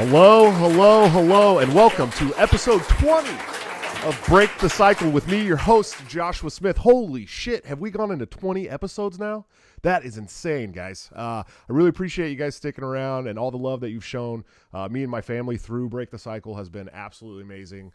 Hello, hello, hello, and welcome to episode 20 of Break the Cycle with me, your host, Joshua Smith. Holy shit, have we gone into 20 episodes now? That is insane, guys. I really appreciate you guys sticking around and all the love that you've shown me and my family through Break the Cycle has been absolutely amazing.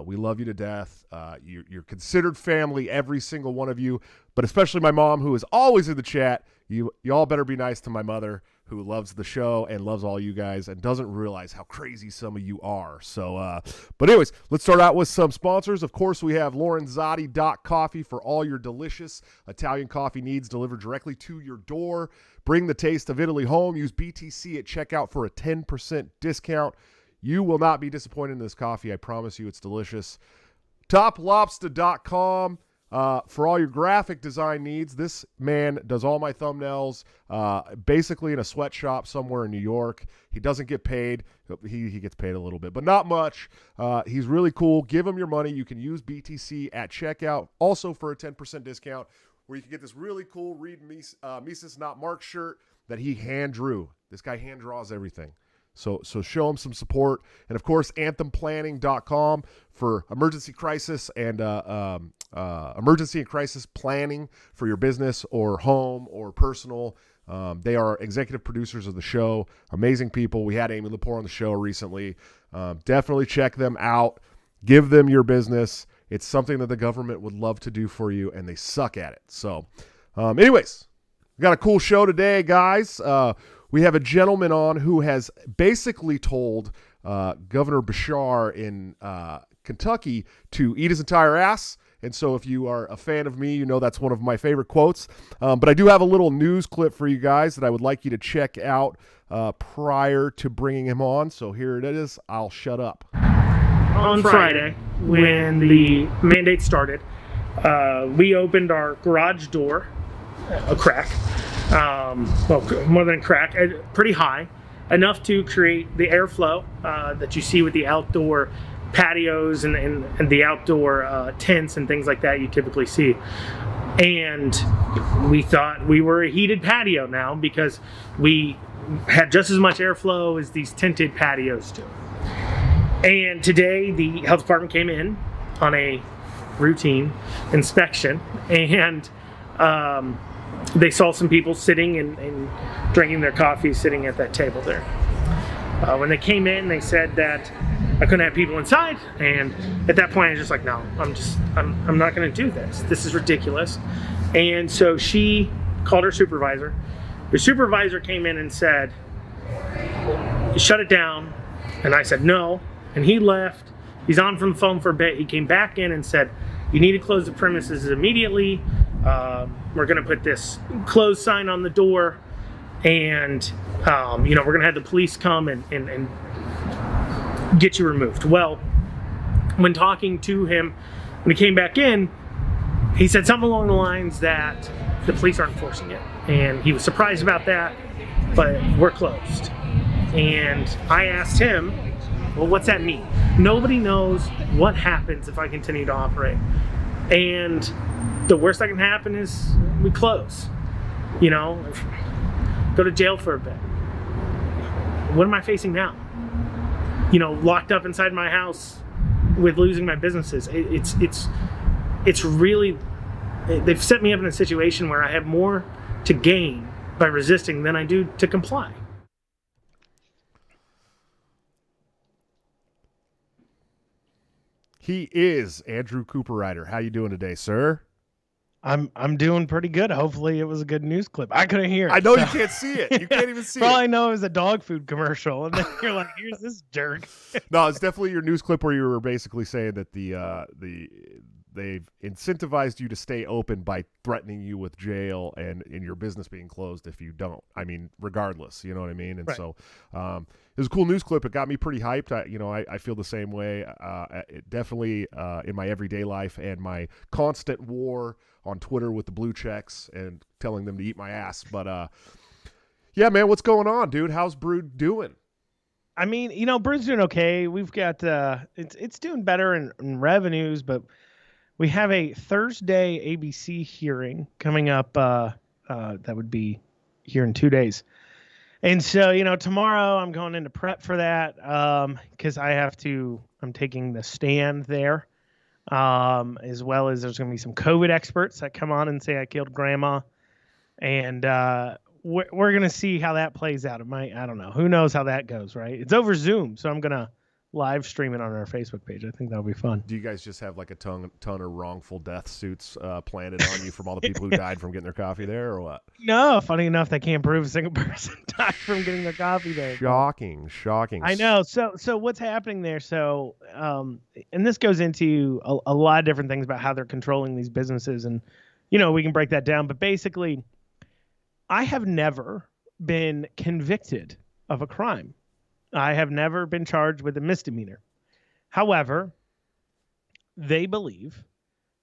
We love you to death. You're considered family, every single one of you, but especially my mom, who is always in the chat. You all better be nice to my mother, who loves the show and loves all you guys and doesn't realize how crazy some of you are. So, but anyways, let's start out with some sponsors. Of course, we have Lorenzotti.coffee for all your delicious Italian coffee needs delivered directly to your door. Bring the taste of Italy home. Use BTC at checkout for a 10% discount. You will not be disappointed in this coffee. I promise you it's delicious. TopLobster.com. For all your graphic design needs, this man does all my thumbnails, basically in a sweatshop somewhere in New York. He doesn't get paid. He gets paid a little bit, but not much. He's really cool. Give him your money. You can use BTC at checkout, also for a 10% discount, where you can get this really cool Reed Mises Not Mark shirt that he hand drew. This guy hand draws everything. So show them some support. And, of course, anthemplanning.com for emergency crisis and emergency and crisis planning for your business or home or personal. They are executive producers of the show. Amazing people. We had Amy Lepore on the show recently. Definitely check them out. Give them your business. It's something that the government would love to do for you, and they suck at it. So anyways, we got a cool show today, guys. We have a gentleman on who has basically told Governor Bashar in Kentucky to eat his entire ass. And so if you are a fan of me, you know that's one of my favorite quotes. But I do have a little news clip for you guys that I would like you to check out prior to bringing him on. So here it is. I'll shut up. On Friday, when the mandate started, we opened our garage door a crack. Well, more than a crack, pretty high, enough to create the airflow that you see with the outdoor patios and the outdoor tents and things like that you typically see. And we thought we were a heated patio now because we had just as much airflow as these tented patios do. And today the health department came in on a routine inspection, and they saw some people sitting and drinking their coffee sitting at that table there. When they came in, they said that I couldn't have people inside, and at that point I was just like, no, I'm not going to do this. This is ridiculous. And so she called her supervisor. Her supervisor came in and said, shut it down. And I said no, and he left. He's on from the phone for a bit. He came back in and said, you need to close the premises immediately. We're going to put this closed sign on the door, and we're going to have the police come and get you removed. Well, when talking to him, when he came back in, he said something along the lines that the police aren't enforcing it, and he was surprised about that, but we're closed. And I asked him, well, what's that mean? Nobody knows what happens if I continue to operate. And the worst that can happen is we close, go to jail for a bit. What am I facing now? Locked up inside my house with losing my businesses. It's really, they've set me up in a situation where I have more to gain by resisting than I do to comply. He is Andrew Cooperrider. How you doing today, sir? I'm doing pretty good. Hopefully it was a good news clip. I couldn't hear it. I know, so. You can't see it. You can't even see it. All I know is a dog food commercial, and then you're like, here's this jerk. No, it's definitely your news clip where you were basically saying that they've incentivized you to stay open by threatening you with jail and in your business being closed if you don't. I mean, regardless, you know what I mean? And right. So it was a cool news clip. It got me pretty hyped. I feel the same way. It definitely in my everyday life and my constant war on Twitter with the blue checks and telling them to eat my ass. But yeah, man, what's going on, dude? How's Brood doing? I mean, Brood's doing okay. We've got it's doing better in revenues, but we have a Thursday ABC hearing coming up. That would be here in 2 days. And so, tomorrow I'm going into prep for that because I'm taking the stand there, as well as there's going to be some COVID experts that come on and say I killed grandma. And we're going to see how that plays out. I don't know. Who knows how that goes, right? It's over Zoom, so I'm going to live stream it on our Facebook page. I think that'll be fun. Do you guys just have like a ton of wrongful death suits planted on you from all the people who died from getting their coffee there, or what? No, funny enough, they can't prove a single person died from getting their coffee there. Shocking. I know. So what's happening there? So, and this goes into a lot of different things about how they're controlling these businesses, and we can break that down. But basically, I have never been convicted of a crime. I have never been charged with a misdemeanor. However, they believe,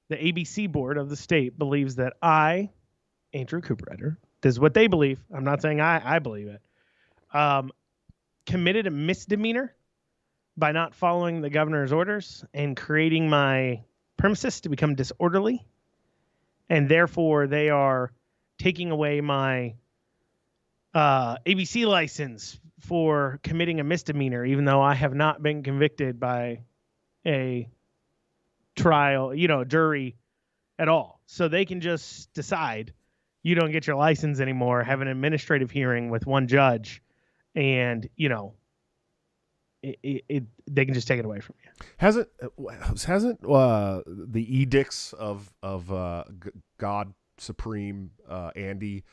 the ABC board of the state believes that I, Andrew Cooperrider, this is what they believe. I'm not saying I believe it. Committed a misdemeanor by not following the governor's orders and creating my premises to become disorderly. And therefore, they are taking away my ABC license for committing a misdemeanor, even though I have not been convicted by a trial, jury at all. So they can just decide you don't get your license anymore, have an administrative hearing with one judge, and, they can just take it away from you. Hasn't the edicts of God Supreme Andy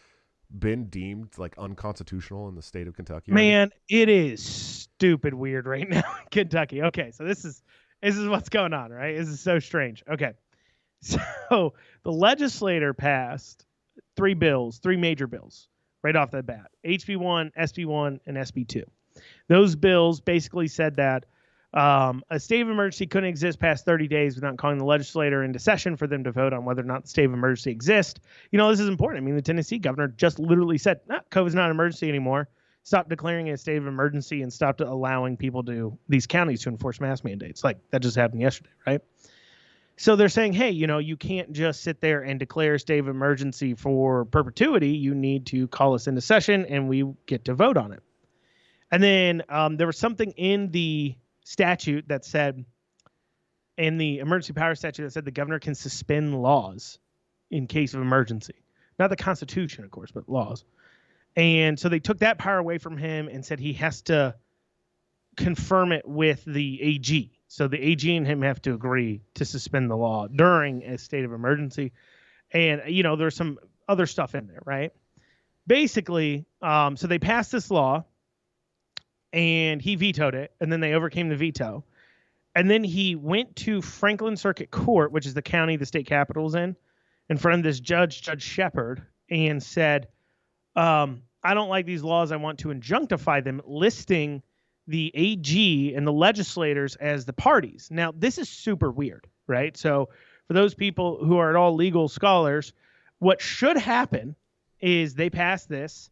been deemed like unconstitutional in the state of Kentucky? Man, it is stupid weird right now in Kentucky. Okay, so this is what's going on, right? This is so strange. Okay, so the legislator passed three major bills right off the bat: HB1, SB1, and SB2. Those bills basically said that a state of emergency couldn't exist past 30 days without calling the legislature into session for them to vote on whether or not the state of emergency exists. This is important. I mean, the Tennessee governor just literally said, COVID's not an emergency anymore. Stop declaring it a state of emergency and stop allowing people these counties to enforce mask mandates. Like that just happened yesterday, right? So they're saying, hey, you can't just sit there and declare a state of emergency for perpetuity. You need to call us into session and we get to vote on it. And then there was something in the statute that said, in the emergency power statute, that said the governor can suspend laws in case of emergency. Not the Constitution, of course, but laws. And so they took that power away from him and said he has to confirm it with the AG. So the AG and him have to agree to suspend the law during a state of emergency. And, there's some other stuff in there, right? Basically, so they passed this law, and he vetoed it, and then they overcame the veto. And then he went to Franklin Circuit Court, which is the county the state capital is in front of this Judge Shepard, and said, I don't like these laws. I want to injunctify them, listing the AG and the legislators as the parties. Now, this is super weird, right? So for those people who are at all legal scholars, what should happen is they pass this.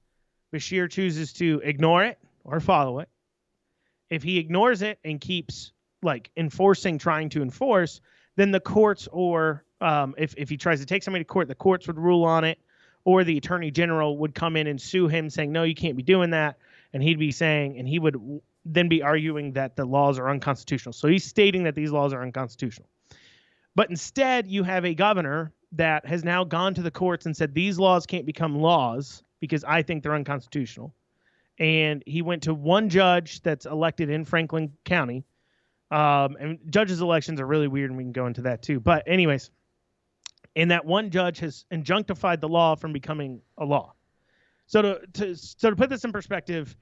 Bashir chooses to ignore it or follow it. If he ignores it and keeps trying to enforce, then the courts, or if he tries to take somebody to court, the courts would rule on it, or the attorney general would come in and sue him saying, no, you can't be doing that. And he would then be arguing that the laws are unconstitutional. So he's stating that these laws are unconstitutional. But instead, you have a governor that has now gone to the courts and said these laws can't become laws because I think they're unconstitutional. And he went to one judge that's elected in Franklin County. And judges' elections are really weird, and we can go into that too. But anyways, and that one judge has injunctified the law from becoming a law. So to put this in perspective,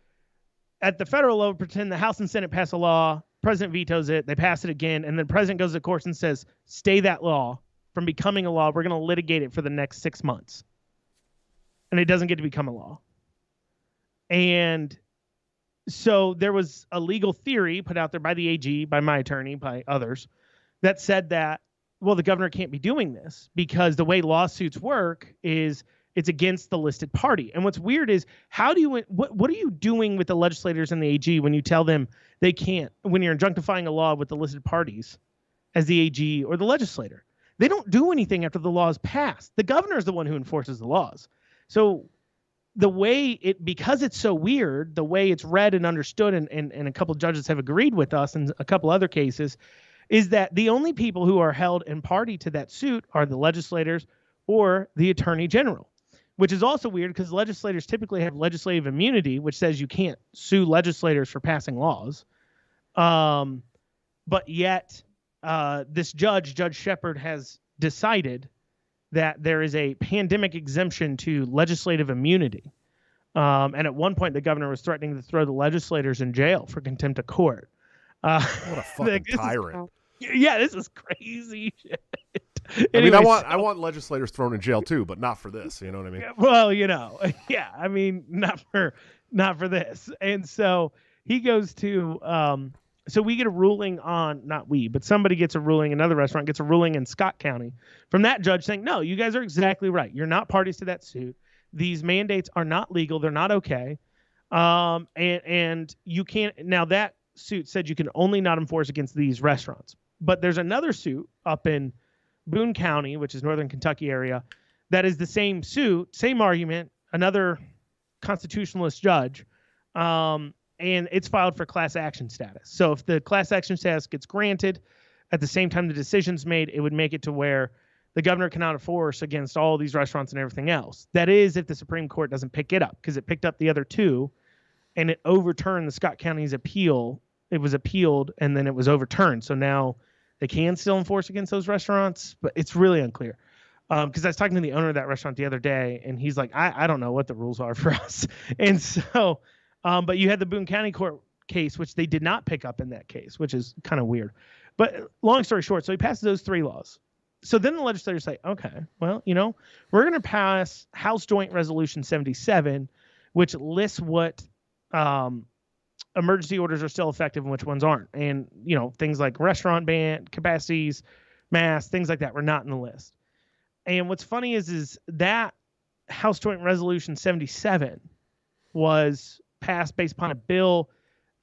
at the federal level, pretend the House and Senate pass a law, president vetoes it, they pass it again, and then the president goes to court and says, stay that law from becoming a law. We're going to litigate it for the next 6 months. And it doesn't get to become a law. And so there was a legal theory put out there by the AG, by my attorney, by others, that said that, well, the governor can't be doing this because the way lawsuits work is it's against the listed party. And what's weird is what are you doing with the legislators and the AG when you tell them they can't, when you're injunctifying a law with the listed parties as the AG or the legislator? They don't do anything after the law is passed. The governor is the one who enforces the laws. So the way because it's so weird, the way it's read and understood, and a couple of judges have agreed with us in a couple other cases, is that the only people who are held in party to that suit are the legislators or the attorney general, which is also weird because legislators typically have legislative immunity, which says you can't sue legislators for passing laws. But yet this Judge Shepard, has decided that there is a pandemic exemption to legislative immunity. And at one point, the governor was threatening to throw the legislators in jail for contempt of court. What a fucking tyrant. Yeah, this is crazy shit. Anyways, I want legislators thrown in jail too, but not for this. You know what I mean? Well, yeah. I mean, not for this. And so he goes to so we get a ruling on, not we, but somebody gets a ruling, another restaurant gets a ruling in Scott County from that judge saying, no, you guys are exactly right. You're not parties to that suit. These mandates are not legal. They're not okay. And you can't, now that suit said you can only not enforce against these restaurants. But there's another suit up in Boone County, which is northern Kentucky area, that is the same suit, same argument, another constitutionalist judge. And it's filed for class action status. So if the class action status gets granted at the same time the decision's made, it would make it to where the governor cannot enforce against all these restaurants and everything else. That is if the Supreme Court doesn't pick it up, because it picked up the other two and it overturned the Scott County's appeal. It was appealed and then it was overturned. So now they can still enforce against those restaurants, but it's really unclear. Because I was talking to the owner of that restaurant the other day, and he's like, I don't know what the rules are for us. And so, but you had the Boone County court case, which they did not pick up in that case, which is kind of weird. But long story short, so he passes those three laws. So then the legislators say, okay, well, we're going to pass House Joint Resolution 77, which lists what emergency orders are still effective and which ones aren't. And, things like restaurant ban capacities, masks, things like that were not in the list. And what's funny is that House Joint Resolution 77 was passed based upon a bill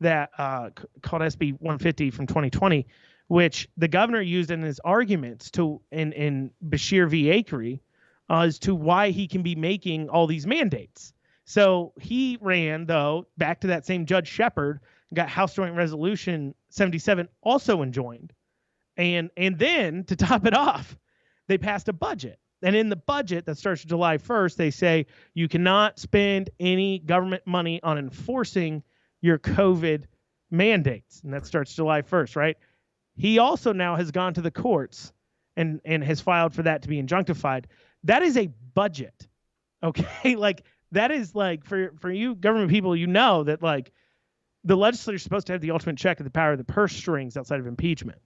that called SB 150 from 2020, which the governor used in his arguments in Bashir v. Acri as to why he can be making all these mandates. So he ran, though, back to that same Judge Shepard, got House Joint Resolution 77 also enjoined. And then, to top it off, they passed a budget. And in the budget that starts July 1st, they say you cannot spend any government money on enforcing your COVID mandates. And that starts July 1st, right? He also now has gone to the courts and has filed for that to be injunctified. That is a budget, okay? That is for you government people, that the legislature is supposed to have the ultimate check of the power of the purse strings outside of impeachment.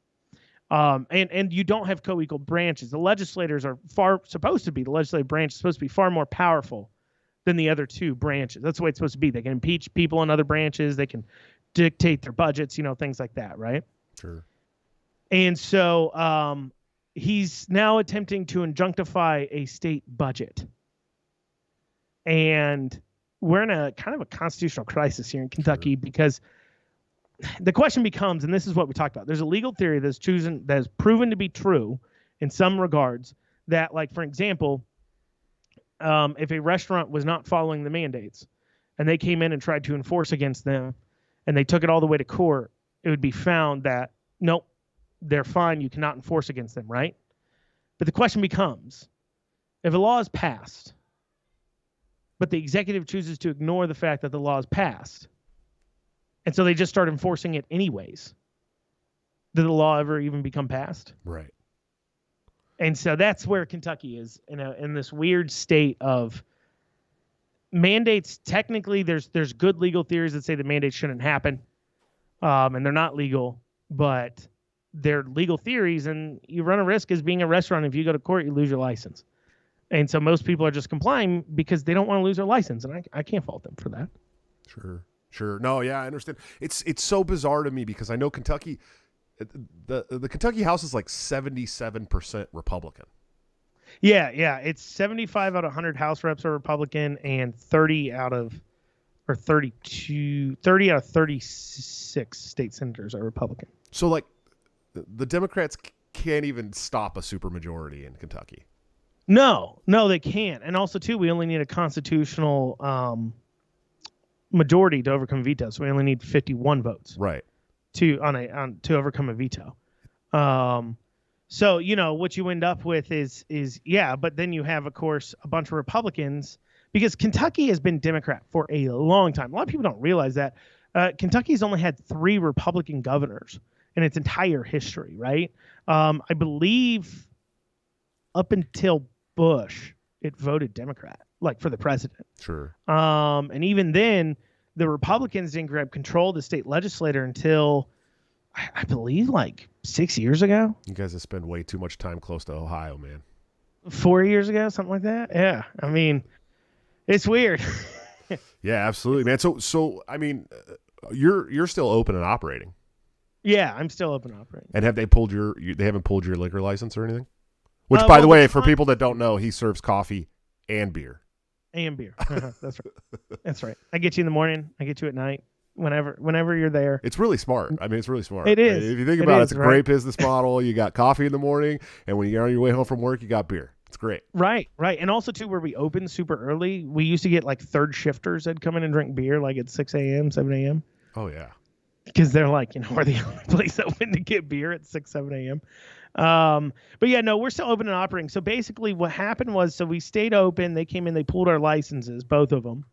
And you don't have co-equal branches. The legislators are the legislative branch is supposed to be far more powerful than the other two branches. That's the way it's supposed to be. They can impeach people in other branches. They can dictate their budgets, things like that, right? Sure. And so he's now attempting to injunctify a state budget. And we're in a kind of a constitutional crisis here in Kentucky because the question becomes, and this is what we talked about, there's a legal theory that is proven to be true in some regards that, for example, if a restaurant was not following the mandates and they came in and tried to enforce against them and they took it all the way to court, it would be found that, nope, they're fine. You cannot enforce against them, right? But the question becomes, if a law is passed, but the executive chooses to ignore the fact that the law is passed, and so they just start enforcing it anyways, did the law ever even become passed? Right. And so that's where Kentucky is in this weird state of mandates. Technically, there's good legal theories that say the mandates shouldn't happen, and they're not legal, but they're legal theories, and you run a risk as being a restaurant. If you go to court, you lose your license. And so most people are just complying because they don't want to lose their license, and I can't fault them for that. Sure. No, yeah, I understand. It's so bizarre to me because I know Kentucky, the Kentucky House is 77% Republican. Yeah. It's 75 out of 100 House reps are Republican, and 30 out of 36 state senators are Republican. So the Democrats can't even stop a supermajority in Kentucky. No, they can't. And also, too, we only need a constitutional majority to overcome veto. So we only need 51 votes Right. to overcome a veto. So what you end up with is but then you have, of course, a bunch of Republicans, because Kentucky has been Democrat for a long time. A lot of people don't realize that. Kentucky's only had 3 Republican governors in its entire history, right? I believe up until Bush, it voted Democrat, like for the president. Sure. And even then, the Republicans didn't grab control of the state legislature until, I believe, like 6 years ago. You guys have spent way too much time close to Ohio, man. 4 years ago, something like that. Yeah, I mean, it's weird. Yeah, absolutely, man. So I mean, you're still open and operating. Yeah, I'm still open and operating. And have they pulled they haven't pulled your liquor license or anything? Which, by the way, for people that don't know, he serves coffee and beer. And beer. That's right. That's right. I get you in the morning. I get you at night. Whenever you're there. It's really smart. I mean, it's really smart. It is. If you think about it, it's a great business model. You got coffee in the morning, and when you're on your way home from work, you got beer. It's great. Right. And also, too, where we open super early, we used to get like third shifters that'd come in and drink beer like at 6 a.m., 7 a.m. Oh, yeah. Because they're like, we're the only place open to get beer at 6, 7 a.m. But yeah, no, we're still open and operating. So basically what happened was, so we stayed open. They came in, they pulled our licenses, both of them,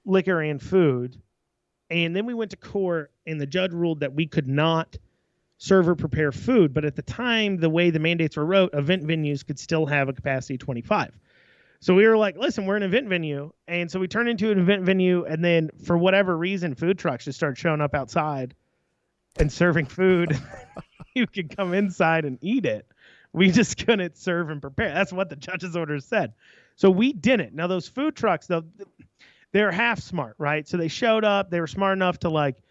liquor and food. And then we went to court, and the judge ruled that we could not serve or prepare food. But at the time, the way the mandates were wrote, event venues could still have a capacity of 25. So we were like, listen, we're an event venue. And so we turned into an event venue. And then for whatever reason, food trucks just started showing up outside and serving food. You could come inside and eat it. We just couldn't serve and prepare. That's what the judge's orders said. So we didn't. Now, those food trucks, though, they're half smart, right? So they showed up. They were smart enough to, like,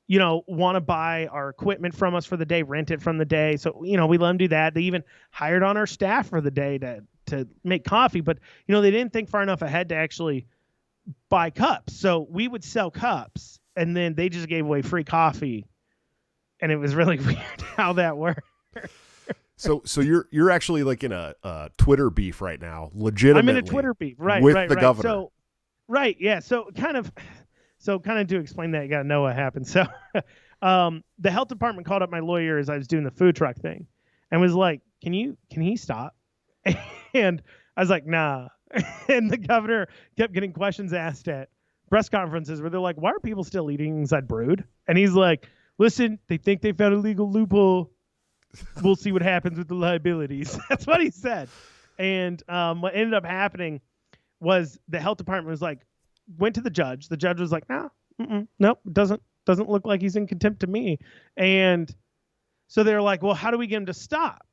want to buy our equipment from us for the day, rent it from the day. So, we let them do that. They even hired on our staff for the day to make coffee. But, they didn't think far enough ahead to actually buy cups. So we would sell cups, and then they just gave away free coffee. And it was really weird how that worked. So you're actually like in a Twitter beef right now, legitimately. I'm in a Twitter beef, right? With right, the right. governor. So, right, yeah. So kind of to explain that, you got to know what happened. So, the health department called up my lawyer as I was doing the food truck thing, and was like, "Can he stop?" And I was like, "Nah." And the governor kept getting questions asked at press conferences where they're like, "Why are people still eating inside Brood?" And he's like, "Listen, they think they found a legal loophole. We'll see what happens with the liabilities." That's what he said. And what ended up happening was the health department was like, went to the judge. The judge was like, nope, doesn't look like he's in contempt to me. And so they're like, well, how do we get him to stop?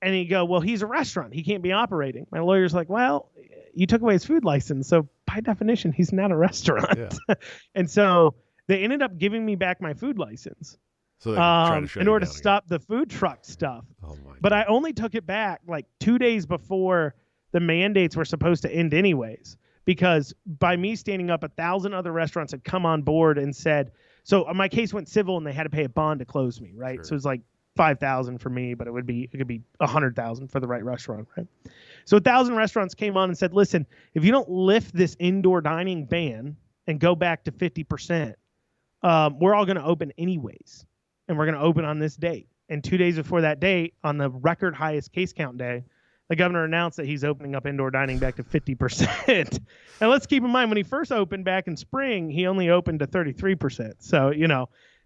And he go, well, he's a restaurant. He can't be operating. My lawyer's like, well, you took away his food license. So by definition, he's not a restaurant. Yeah. And so they ended up giving me back my food license. So they try to shut in order to again. stop the food truck stuff. Oh my but I only took it back like 2 days before the mandates were supposed to end anyways, because by me standing up, 1,000 other restaurants had come on board and said, so my case went civil and they had to pay a bond to close me, right? Sure. So it was like 5,000 for me, but it could be 100,000 for the right restaurant, right? So 1,000 restaurants came on and said, listen, if you don't lift this indoor dining ban and go back to 50%, we're all going to open anyways. And we're going to open on this date. And 2 days before that date, on the record highest case count day, the governor announced that he's opening up indoor dining back to 50%. And let's keep in mind, when he first opened back in spring, he only opened to 33%. So,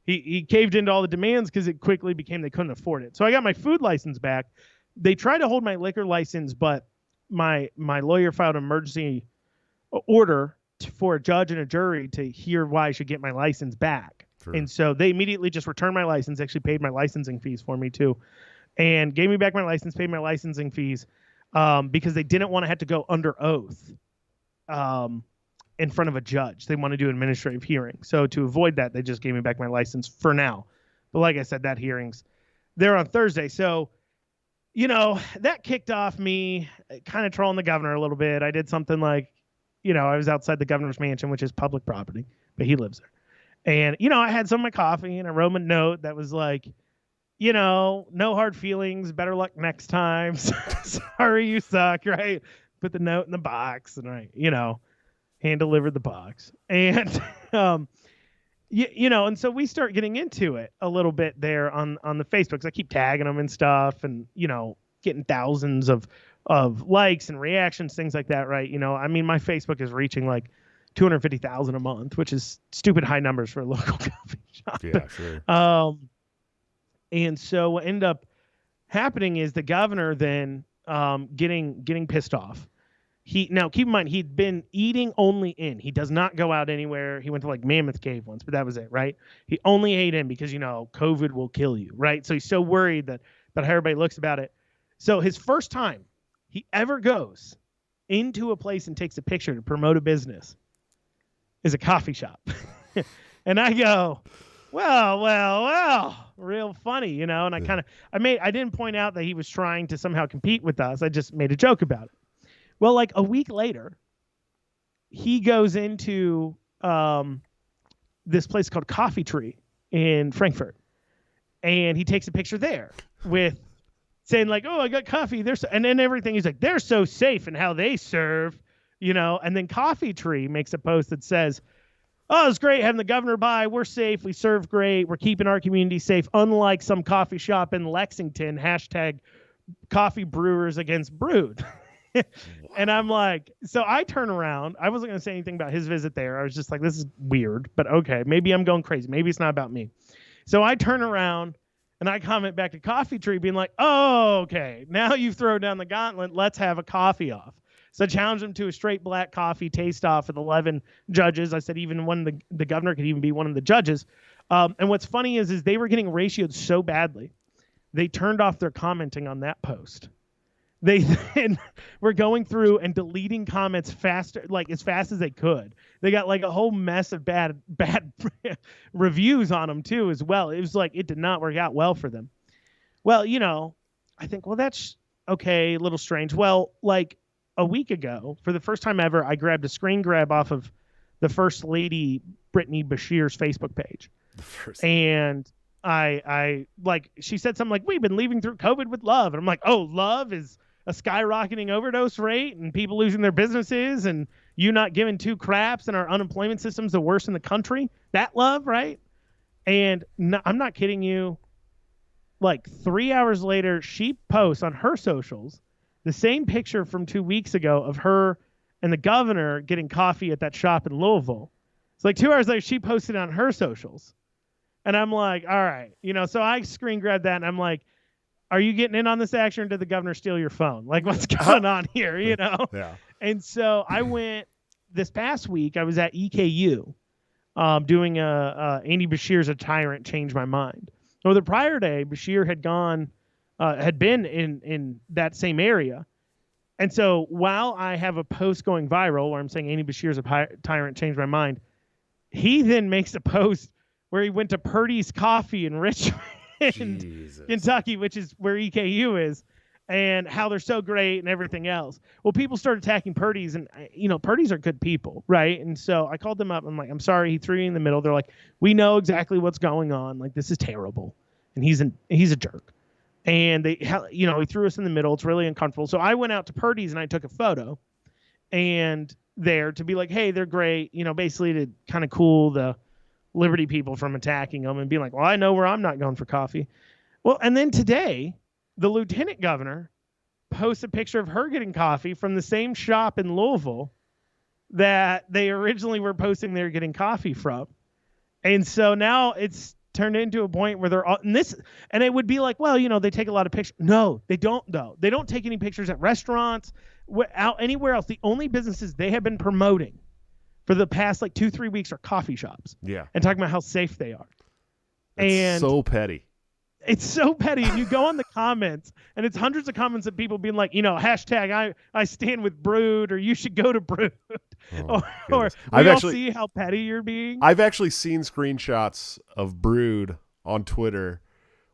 he caved into all the demands because it quickly became they couldn't afford it. So I got my food license back. They tried to hold my liquor license, but my lawyer filed an emergency order for a judge and a jury to hear why I should get my license back. Sure. And so they immediately just returned my license, actually paid my licensing fees for me too, and gave me back my license, paid my licensing fees, because they didn't want to have to go under oath in front of a judge. They want to do an administrative hearing. So to avoid that, they just gave me back my license for now. But like I said, that hearing's there on Thursday. So, that kicked off me kind of trolling the governor a little bit. I did something like, I was outside the governor's mansion, which is public property, but he lives there. And, I had some of my coffee and I wrote him a note that was like, no hard feelings. Better luck next time. Sorry, you suck. Right. Put the note in the box and hand delivered the box. And, and so we start getting into it a little bit there on the Facebooks. I keep tagging them and stuff and, getting thousands of likes and reactions, things like that. Right. My Facebook is reaching like 250,000 a month, which is stupid high numbers for a local coffee shop. Yeah, sure. And so what ended up happening is the governor then getting pissed off. Now keep in mind, he'd been eating only in. He does not go out anywhere. He went to like Mammoth Cave once, but that was it, right? He only ate in because COVID will kill you, right? So he's so worried that how everybody looks about it. So his first time he ever goes into a place and takes a picture to promote a business is a coffee shop. And I go, well, real funny, and I didn't point out that he was trying to somehow compete with us. I just made a joke about it. Well, like a week later, he goes into this place called Coffee Tree in Frankfurt, and he takes a picture there with saying like, "Oh, I got coffee." And then everything. He's like, "They're so safe in how they serve," And then Coffee Tree makes a post that says, "Oh, it's great having the governor by. We're safe. We serve great. We're keeping our community safe. Unlike some coffee shop in Lexington. # coffee brewers against brewed." And I'm like, so I turn around. I wasn't going to say anything about his visit there. I was just like, this is weird, but okay, maybe I'm going crazy. Maybe it's not about me. So I turn around and I comment back to Coffee Tree being like, oh, okay, now you've thrown down the gauntlet. Let's have a coffee off. So I challenged him to a straight black coffee taste off with 11 judges. I said even the governor could even be one of the judges. And what's funny is they were getting ratioed so badly, they turned off their commenting on that post. They then were going through and deleting comments faster, like as fast as they could. They got like a whole mess of bad reviews on them too, as well. It was like it did not work out well for them. Well, I think, well, that's okay, a little strange. Well, like a week ago, for the first time ever, I grabbed a screen grab off of the First Lady Brittany Bashir's Facebook page, and I like she said something like, "We've been leaving through COVID with love," and I'm like, "Oh, love is a skyrocketing overdose rate and people losing their businesses and you not giving two craps and our unemployment system's the worst in the country. That love, right?" And no, I'm not kidding you. Like 3 hours later, she posts on her socials the same picture from 2 weeks ago of her and the governor getting coffee at that shop in Louisville. It's like 2 hours later, she posted on her socials. And I'm like, all right, so I screen grabbed that and I'm like, are you getting in on this action or did the governor steal your phone? Like, what's going on here, Yeah. And so I went this past week, I was at EKU doing Andy Bashir's A Tyrant Changed My Mind. Well, the prior day, Bashir had been in that same area. And so while I have a post going viral where I'm saying Andy Bashir's A Tyrant Changed My Mind, he then makes a post where he went to Purdy's Coffee in Richmond, Kentucky, which is where EKU is, and how they're so great and everything else. Well, people started attacking Purdy's, and Purdy's are good people, right? And so I called them up. I'm like, I'm sorry, he threw you in the middle. They're like, we know exactly what's going on. Like, this is terrible, and he's a jerk. And he threw us in the middle. It's really uncomfortable. So I went out to Purdy's and I took a photo, and there to be like, hey, they're great. Basically to kind of cool the Liberty people from attacking them and being like, well, I know where I'm not going for coffee. Well, and then today, the lieutenant governor posts a picture of her getting coffee from the same shop in Louisville that they originally were posting they were getting coffee from. And so now it's turned into a point where they're all, and it would be like, well, they take a lot of pictures. No, they don't though. They don't take any pictures at restaurants, out anywhere else. The only businesses they have been promoting for the past like 2-3 weeks are coffee shops. Yeah. And talking about how safe they are. It's so petty. It's so petty. And you go on the comments and it's hundreds of comments of people being like, hashtag I stand with Brood, or you should go to Brood. Or we all see how petty you're being. I've actually seen screenshots of Brood on Twitter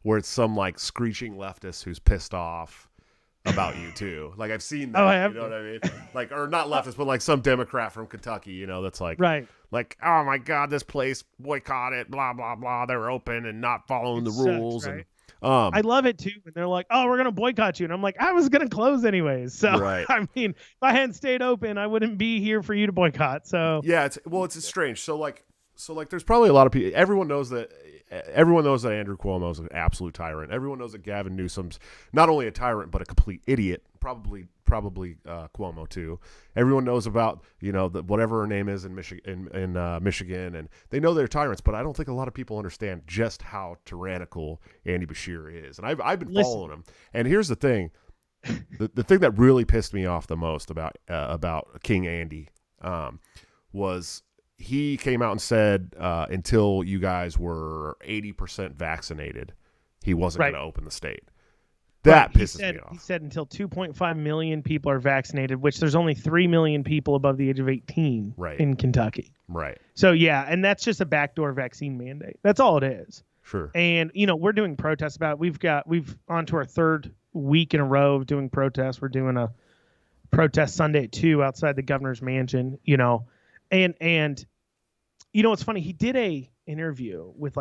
where it's some like screeching leftist who's pissed off about you too. Like I've seen that. Oh, I have. You know what I mean? Like, or not leftist, but like some Democrat from Kentucky, that's like, right. Like, oh my God, this place boycotted, blah, blah, blah. They're open and not following the rules. Sucks, right? I love it too. And they're like, "Oh, we're gonna boycott you," and I'm like, "I was gonna close anyways." So Right. I mean, if I hadn't stayed open, I wouldn't be here for you to boycott. So yeah, it's strange. So like there's probably a lot of people. Everyone knows that Andrew Cuomo is an absolute tyrant. Everyone knows that Gavin Newsom's not only a tyrant but a complete idiot. Probably Cuomo too. Everyone knows about whatever her name is in Michigan, Michigan, and they know they're tyrants. But I don't think a lot of people understand just how tyrannical Andy Bashir is. And I've been following him. And here's the thing: the thing that really pissed me off the most about King Andy was he came out and said until you guys were 80% vaccinated, he wasn't going to open the state. That pisses me off. He said until 2.5 million people are vaccinated, which there's only 3 million people above the age of 18 in Kentucky. Right. So, yeah, and that's just a backdoor vaccine mandate. That's all it is. Sure. And, we're doing protests about it. We've on to our third week in a row of doing protests. We're doing a protest Sunday at 2 outside the governor's mansion, And it's funny. He did a interview with,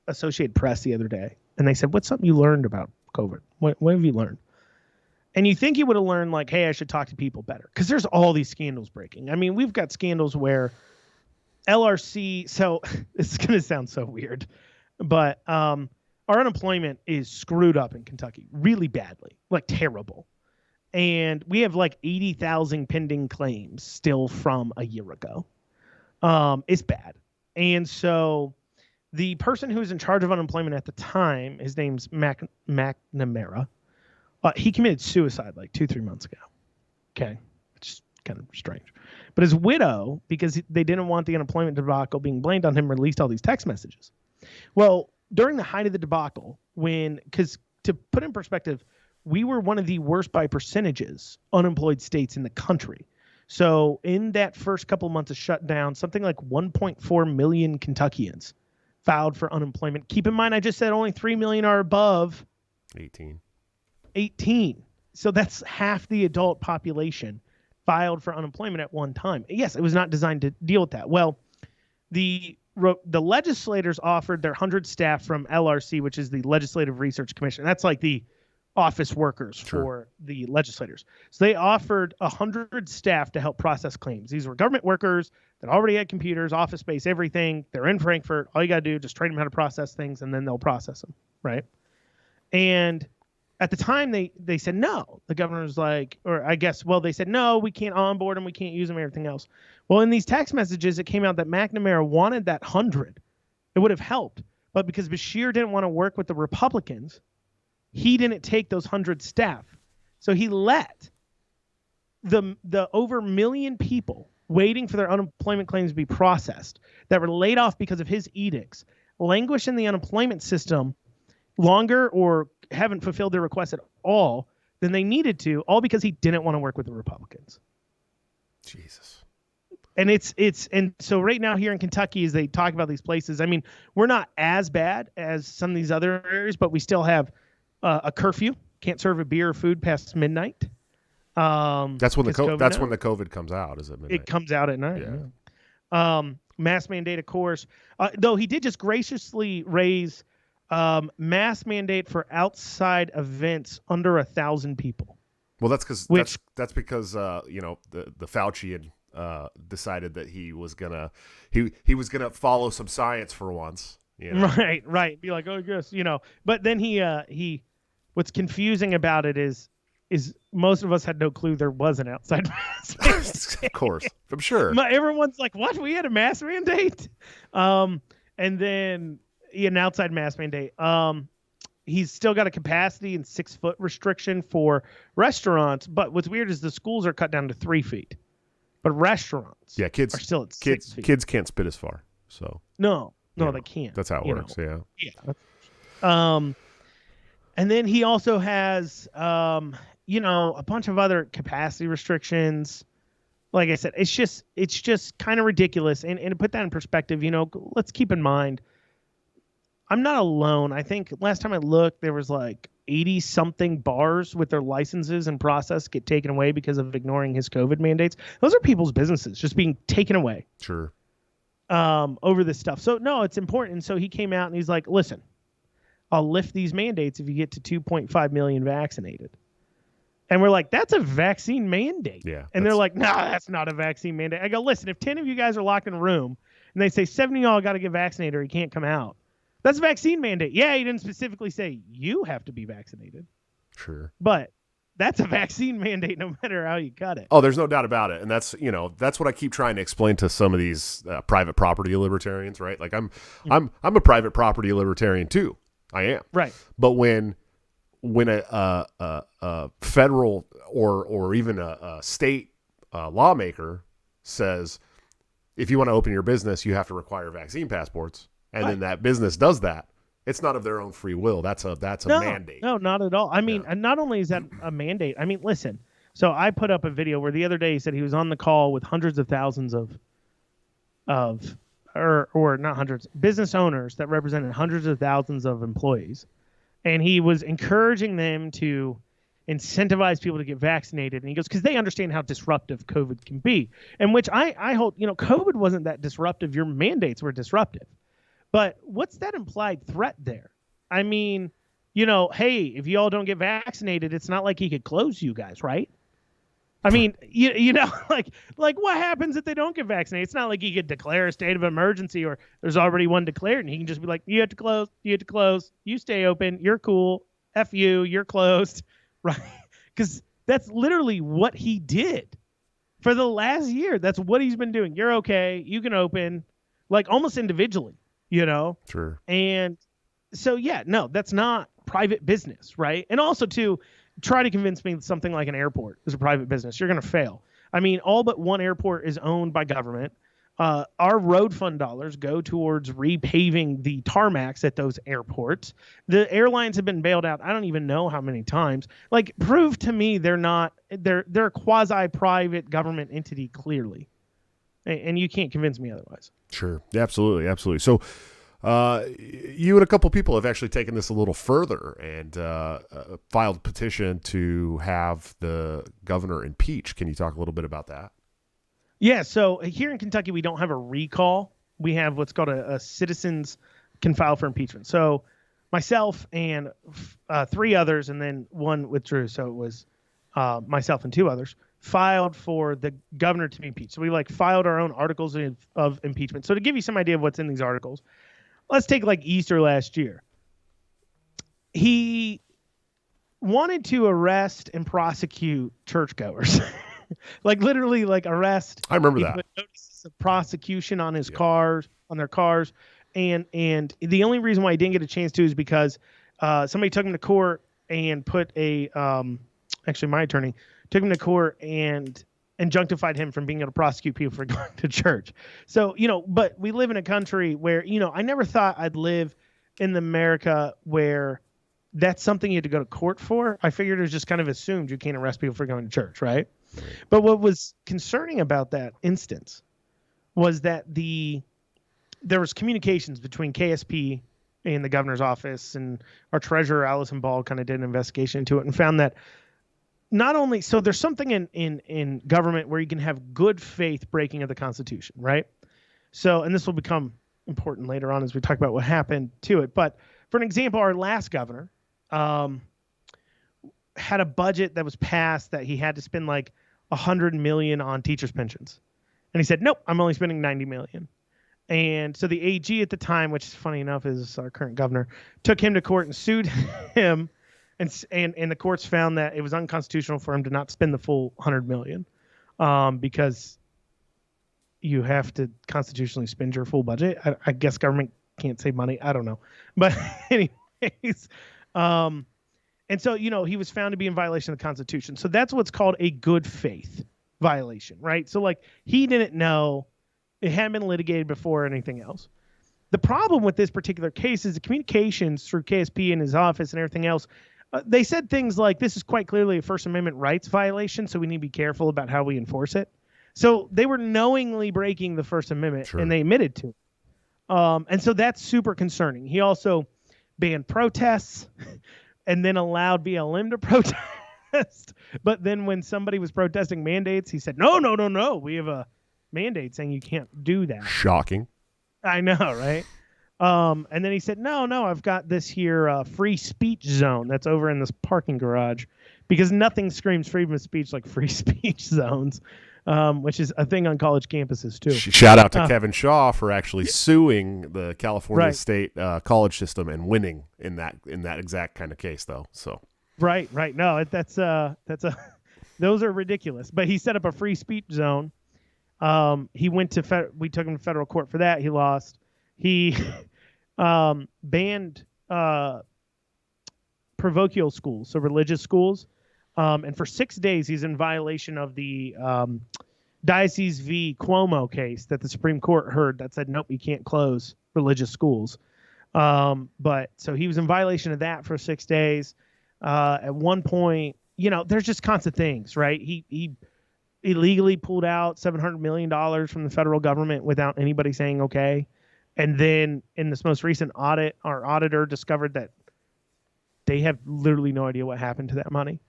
Associated Press the other day, and they said, "What's something you learned about COVID? What have you learned?" And you think he would have learned hey, I should talk to people better, because there's all these scandals breaking. I mean, we've got scandals where LRC. So it's going to sound so weird, but our unemployment is screwed up in Kentucky really badly, terrible. And we have 80,000 pending claims still from a year ago. It's bad. And so the person who was in charge of unemployment at the time, his name's McNamara, he committed suicide 2-3 months ago. Okay. Which is kind of strange. But his widow, because they didn't want the unemployment debacle being blamed on him, released all these text messages. Well, during the height of the debacle, because to put in perspective, we were one of the worst by percentages unemployed states in the country. So in that first couple of months of shutdown, something like 1.4 million Kentuckians filed for unemployment. Keep in mind, I just said only 3 million are above 18. So that's half the adult population filed for unemployment at one time. Yes, it was not designed to deal with that. Well, the legislators offered their 100 staff from LRC, which is the Legislative Research Commission. That's the office workers for the legislators. So they offered 100 staff to help process claims. These were government workers that already had computers, office space, everything. They're in Frankfurt. All you got to do is just train them how to process things, and then they'll process them, right? And at the time, they said no. The governor was they said no, we can't onboard them, we can't use them, everything else. Well, in these text messages, it came out that McNamara wanted that 100. It would have helped. But because Bashir didn't want to work with the Republicans, he didn't take those 100 staff. So he let the over 1 million people waiting for their unemployment claims to be processed that were laid off because of his edicts languish in the unemployment system longer or haven't fulfilled their requests at all than they needed to, all because he didn't want to work with the Republicans. Jesus. And and so right now here in Kentucky, as they talk about these places, I mean, we're not as bad as some of these other areas, but we still have a curfew. Can't serve a beer or food past midnight. That's when the COVID comes out, is it midnight? It comes out at night. Yeah. Mask mandate, of course. Though he did just graciously raise mask mandate for outside events under 1,000 people. Well, that's because the Fauci had decided that he was gonna follow some science for once. Right. Be like, oh, I guess, But then he what's confusing about it is most of us had no clue there was an outside mask mandate. Of course, I'm sure. Everyone's like, what? We had a mask mandate? And then an outside mask mandate. He's still got a capacity and 6-foot restriction for restaurants. But what's weird is the schools are cut down to 3 feet. But restaurants are still at 6 feet. Kids can't spit as far. So No, they can't. That's how it works. Yeah. And then he also has, a bunch of other capacity restrictions. Like I said, it's just kind of ridiculous. And to put that in perspective, let's keep in mind, I'm not alone. I think last time I looked, there was 80 something bars with their licenses and process get taken away because of ignoring his COVID mandates. Those are people's businesses just being taken away. Sure. Over this stuff. So no, it's important. So he came out and he's like, listen, I'll lift these mandates if you get to 2.5 million vaccinated. And we're like, that's a vaccine mandate. Yeah. And they're like, nah, that's not a vaccine mandate. I go, listen, if 10 of you guys are locked in a room and they say 7 of y'all got to get vaccinated or you can't come out, that's a vaccine mandate. Yeah, he didn't specifically say you have to be vaccinated. Sure. But that's a vaccine mandate no matter how you cut it. Oh, there's no doubt about it. And that's what I keep trying to explain to some of these private property libertarians, right? Like I'm a private property libertarian too. I am. Right. But when a federal or even a state lawmaker says, if you want to open your business, you have to require vaccine passports, and then that business does that, it's not of their own free will. That's a mandate. No, not at all. I mean, and not only is that a mandate, I mean, listen, so I put up a video where the other day he said he was on the call with hundreds of thousands or not hundreds, business owners that represented hundreds of thousands of employees. And he was encouraging them to incentivize people to get vaccinated. And he goes, because they understand how disruptive COVID can be. And which I hold, COVID wasn't that disruptive. Your mandates were disruptive. But what's that implied threat there? I mean, hey, if you all don't get vaccinated, it's not like he could close you guys, right? I mean, like what happens if they don't get vaccinated? It's not like he could declare a state of emergency or there's already one declared and he can just be like, you have to close, you stay open, you're cool, F you, you're closed, right? Because that's literally what he did for the last year. That's what he's been doing. You're okay, you can open, like almost individually, Sure. And so, yeah, no, that's not private business, right? And also, too, try to convince me that something like an airport is a private business. You're going to fail. I mean, all but one airport is owned by government. Our road fund dollars go towards repaving the tarmacs at those airports. The airlines have been bailed out. I don't even know how many times. Like, prove to me they're a quasi-private government entity, clearly. And you can't convince me otherwise. Sure. Absolutely. So you and a couple people have actually taken this a little further and filed a petition to have the governor impeached. Can you talk a little bit about that? Yeah. So here in Kentucky, we don't have a recall. We have what's called a citizens can file for impeachment. So myself and 3 others, and then one withdrew. So it was myself and 2 others filed for the governor to be impeached. So we filed our own articles of impeachment. So to give you some idea of what's in these articles, let's take Easter last year. He wanted to arrest and prosecute churchgoers. Literally arrest. I remember that. Put notices of prosecution on his cars, on their cars. And the only reason why he didn't get a chance to is because somebody took him to court and put actually my attorney took him to court and injunctified him from being able to prosecute people for going to church. So, but we live in a country where, I never thought I'd live in America where that's something you had to go to court for. I figured it was just kind of assumed you can't arrest people for going to church, right? But what was concerning about that instance was that there was communications between KSP and the governor's office, and our treasurer, Allison Ball, kind of did an investigation into it and found that not only, so there's something in government where you can have good faith breaking of the Constitution, right? So, and this will become important later on as we talk about what happened to it. But for an example, our last governor had a budget that was passed that he had to spend $100 million on teachers' pensions. And he said, nope, I'm only spending $90 million. And so the AG at the time, which is funny enough is our current governor, took him to court and sued him. And the courts found that it was unconstitutional for him to not spend the full $100 million because you have to constitutionally spend your full budget. I guess government can't save money. I don't know. But anyways, and so, he was found to be in violation of the Constitution. So that's what's called a good faith violation, right? So he didn't know, it hadn't been litigated before or anything else. The problem with this particular case is the communications through KSP and his office and everything else. They said things like, this is quite clearly a First Amendment rights violation, so we need to be careful about how we enforce it. So they were knowingly breaking the First Amendment, sure, and they admitted to it. And so that's super concerning. He also banned protests and then allowed BLM to protest. But then when somebody was protesting mandates, he said, no, we have a mandate saying you can't do that. Shocking. I know, right? And then he said, no, I've got this here free speech zone that's over in this parking garage, because nothing screams freedom of speech like free speech zones, which is a thing on college campuses too. Shout out to Kevin Shaw for actually suing the California state college system and winning in that exact kind of case, though. So right. No, that's those are ridiculous. But he set up a free speech zone. He went to we took him to federal court for that. He lost. He banned parochial schools, so religious schools. And for 6 days, he's in violation of the Diocese v. Cuomo case that the Supreme Court heard that said, nope, you can't close religious schools. But so he was in violation of that for 6 days. At one point, there's just constant things, right? He illegally pulled out $700 million from the federal government without anybody saying okay. And then in this most recent audit, our auditor discovered that they have literally no idea what happened to that money.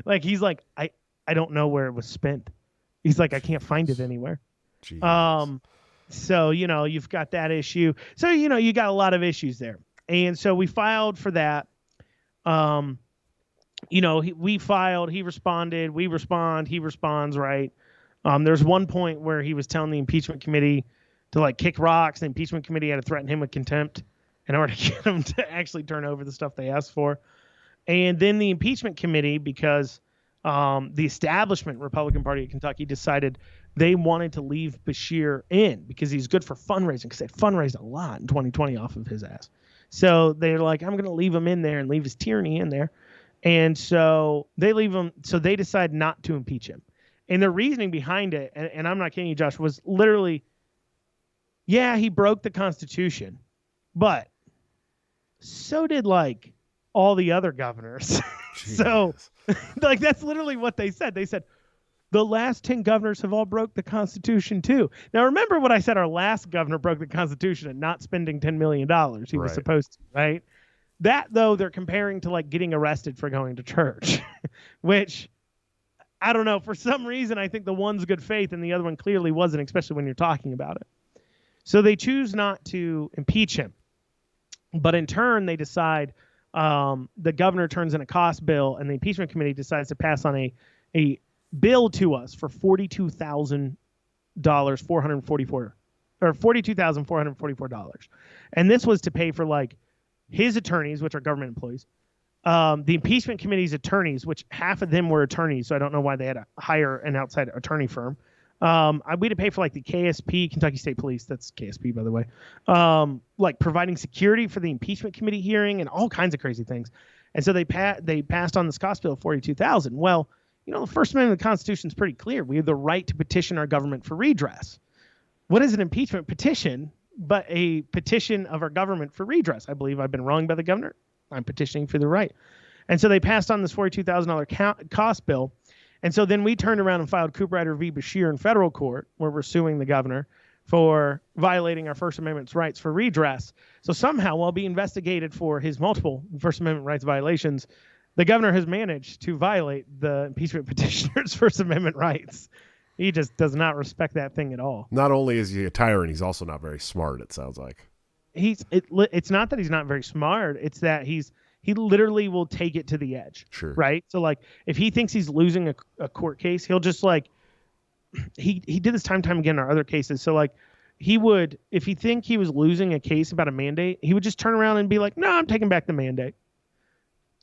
Like he's like, I don't know where it was spent. He's like, I can't find it anywhere. Jesus. So, you've got that issue. So, you got a lot of issues there. And so we filed for that. We filed, he responded, we respond, he responds, right? There's one point where he was telling the impeachment committee to kick rocks. The impeachment committee had to threaten him with contempt in order to get him to actually turn over the stuff they asked for. And then the impeachment committee, because the establishment Republican Party of Kentucky decided they wanted to leave Beshear in because he's good for fundraising, because they fundraised a lot in 2020 off of his ass. So they're like, I'm going to leave him in there and leave his tyranny in there. And so they leave him. So they decide not to impeach him. And the reasoning behind it, and I'm not kidding you, Josh, was literally, yeah, he broke the Constitution, but so did all the other governors. So that's literally what they said. They said the last 10 governors have all broke the Constitution too. Now remember what I said, our last governor broke the Constitution and not spending $10 million he was supposed to, right? That though they're comparing to getting arrested for going to church, which I don't know, for some reason I think the one's good faith and the other one clearly wasn't, especially when you're talking about it. So they choose not to impeach him. But in turn, they decide the governor turns in a cost bill, and the impeachment committee decides to pass on a bill to us for $42,444. And this was to pay for his attorneys, which are government employees, the impeachment committee's attorneys, which half of them were attorneys, so I don't know why they had to hire an outside attorney firm. We had to pay for the KSP, Kentucky State Police, that's KSP by the way, providing security for the impeachment committee hearing and all kinds of crazy things. And so they passed on this cost bill of $42,000. Well, the First Amendment of the Constitution is pretty clear. We have the right to petition our government for redress. What is an impeachment petition but a petition of our government for redress? I believe I've been wronged by the governor. I'm petitioning for the right. And so they passed on this $42,000 cost bill. And so then we turned around and filed Cooperrider v. Beshear in federal court, where we're suing the governor for violating our First Amendment rights for redress. So somehow, while being investigated for his multiple First Amendment rights violations, the governor has managed to violate the impeachment petitioner's First Amendment rights. He just does not respect that thing at all. Not only is he a tyrant, he's also not very smart, it sounds like. It's not that he's not very smart. It's that he literally will take it to the edge. Sure. Right? So if he thinks he's losing a court case, he'll just he did this time and time again in our other cases. So he would, if he think he was losing a case about a mandate, he would just turn around and be like, no, I'm taking back the mandate.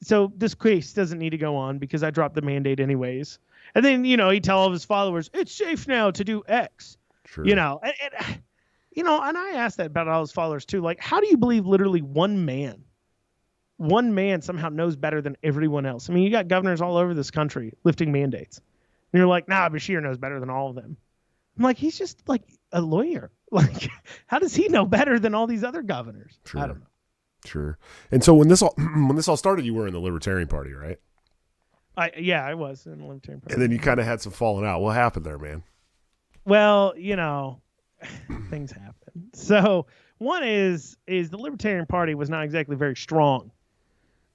So this case doesn't need to go on because I dropped the mandate anyways. And then, he'd tell all of his followers, it's safe now to do X. Sure. And I asked that about all his followers too. How do you believe literally one man somehow knows better than everyone else? I mean, you got governors all over this country lifting mandates. And you're like, nah, Beshear knows better than all of them. I'm like, he's just a lawyer. How does he know better than all these other governors? Sure. I don't know. Sure. And so when this all started, you were in the Libertarian Party, right? I was in the Libertarian Party. And then you kind of had some falling out. What happened there, man? Well, things happen. So one is the Libertarian Party was not exactly very strong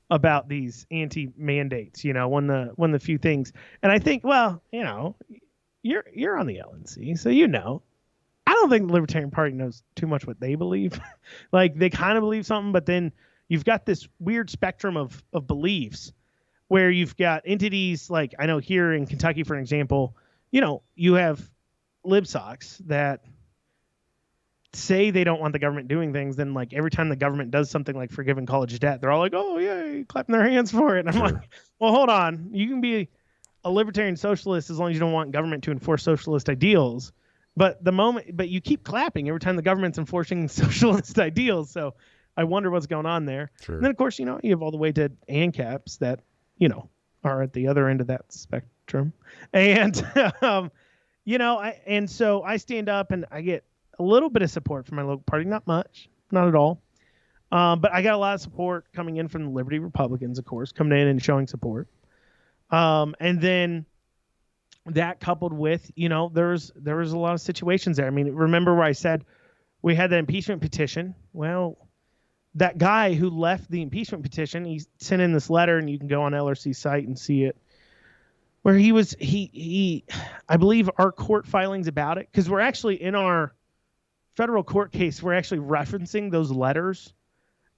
about these anti-mandates, one of the few things. And I think, well, you're on the LNC, so I don't think the Libertarian Party knows too much what they believe. Like, they kind of believe something, but then you've got this weird spectrum of beliefs where you've got entities like, I know here in Kentucky, for an example, you have libsocs that say they don't want the government doing things. Then, like, every time the government does something like forgiving college debt, they're all like, oh, yay, clapping their hands for it. And I'm like, well, hold on. You can be a libertarian socialist as long as you don't want government to enforce socialist ideals. But you keep clapping every time the government's enforcing socialist ideals. So I wonder what's going on there. Sure. And then, of course, you have all the way to ANCAPs that, are at the other end of that spectrum. And, so I stand up and I get a little bit of support from my local party. Not much, not at all. But I got a lot of support coming in from the Liberty Republicans, of course, coming in and showing support. And then that coupled with, there was a lot of situations there. I mean, remember where I said we had the impeachment petition? Well, that guy who left the impeachment petition, he sent in this letter, and you can go on LRC's site and see it, where I believe our court filings about it, because we're actually in our federal court case, we're actually referencing those letters